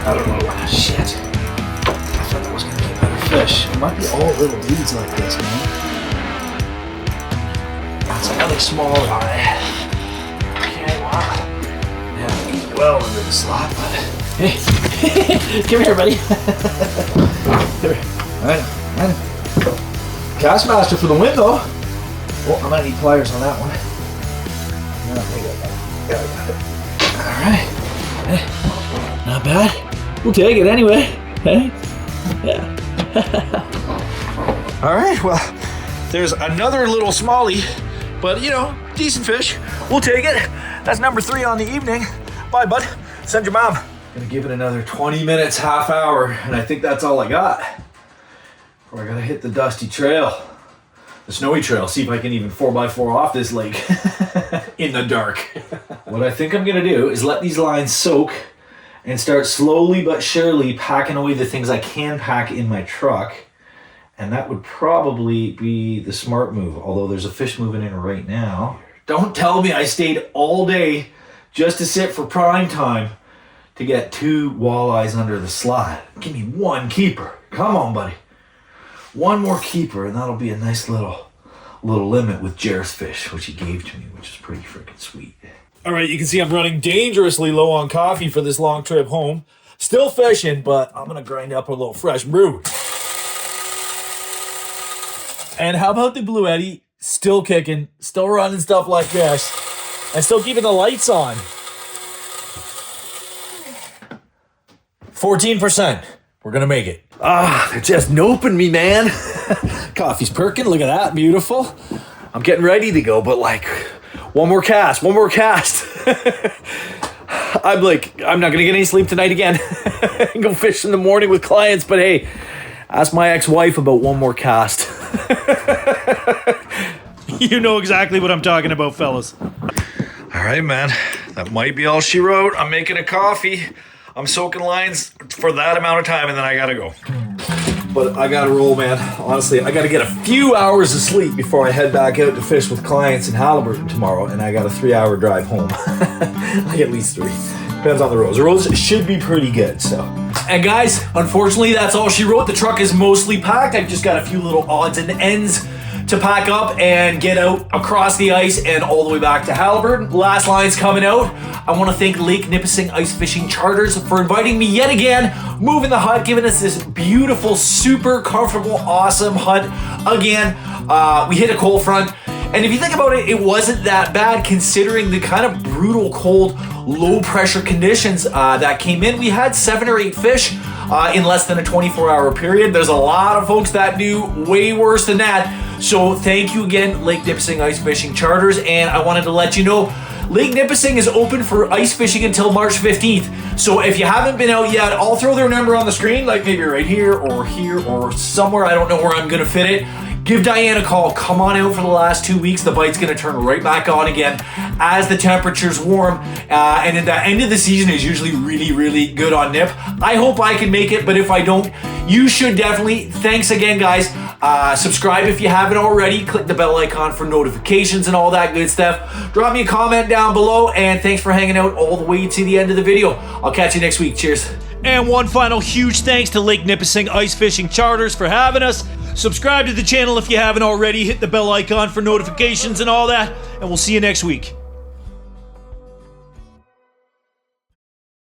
I don't know. Shit. I thought that was going to be a better fish. It might be all little dudes like this, man. That's another small guy. Okay, wow. Yeah, he's well under the slot, but... Hey, come here, buddy. I know. Castmaster for the win, though. Oh, I might need pliers on that one. No, I got it. All right. Hey, not bad. We'll take it anyway. Hey, yeah. All right. Well, there's another little smallie, but decent fish. We'll take it. That's number 3 on the evening. Bye, bud. Send your mom. Gonna give it another 20 minutes, half hour, and I think that's all I got. Or I gotta hit the dusty trail, the snowy trail, see if I can even 4x4 off this lake in the dark. What I think I'm gonna do is let these lines soak and start slowly but surely packing away the things I can pack in my truck. And that would probably be the smart move, although there's a fish moving in right now. Don't tell me I stayed all day just to sit for prime time to get 2 walleyes under the slide. Give me 1 keeper. Come on, buddy. 1 more keeper, and that'll be a nice little limit with Jer's fish, which he gave to me, which is pretty freaking sweet. All right, you can see I'm running dangerously low on coffee for this long trip home. Still fishing, but I'm gonna grind up a little fresh brew. And how about the Blue Eddy? Still kicking, still running stuff like this, and still keeping the lights on. 14%. We're gonna make it. Ah, they're just noping me, man. Coffee's perking, look at that, beautiful. I'm getting ready to go, but like, one more cast. I'm not gonna get any sleep tonight again. Go fish in the morning with clients, but hey, ask my ex-wife about 1 more cast. You know exactly what I'm talking about, fellas. All right, man. That might be all she wrote. I'm making a coffee. I'm soaking lines for that amount of time, and then I gotta go. But I gotta roll, man. Honestly, I gotta get a few hours of sleep before I head back out to fish with clients in Halliburton tomorrow, and I got a 3-hour drive home. Like at least 3. Depends on the roads. The roads should be pretty good, so. And guys, unfortunately, that's all she wrote. The truck is mostly packed. I've just got a few little odds and ends to pack up and get out across the ice and all the way back to Halliburton. Last line's coming out. I want to thank Lake Nipissing Ice Fishing Charters for inviting me yet again, moving the hut, giving us this beautiful, super comfortable, awesome hut. Again, we hit a cold front. And if you think about it, it wasn't that bad considering the kind of brutal, cold, low pressure conditions that came in. We had 7 or 8 fish in less than a 24-hour period. There's a lot of folks that do way worse than that. So thank you again, Lake Nipissing Ice Fishing Charters. And I wanted to let you know, Lake Nipissing is open for ice fishing until March 15th. So if you haven't been out yet, I'll throw their number on the screen, like maybe right here or somewhere. I don't know where I'm gonna fit it. Give Diane a call. Come on out for the last 2 weeks. The bite's going to turn right back on again as the temperatures warm. And at the end of the season is usually really, really good on nip. I hope I can make it, but if I don't, you should definitely. Thanks again, guys. Subscribe if you haven't already. Click the bell icon for notifications and all that good stuff. Drop me a comment down below, and thanks for hanging out all the way to the end of the video. I'll catch you next week. Cheers. And one final huge thanks to Lake Nipissing Ice Fishing Charters for having us. Subscribe to the channel if you haven't already. Hit the bell icon for notifications and all that. And we'll see you next week.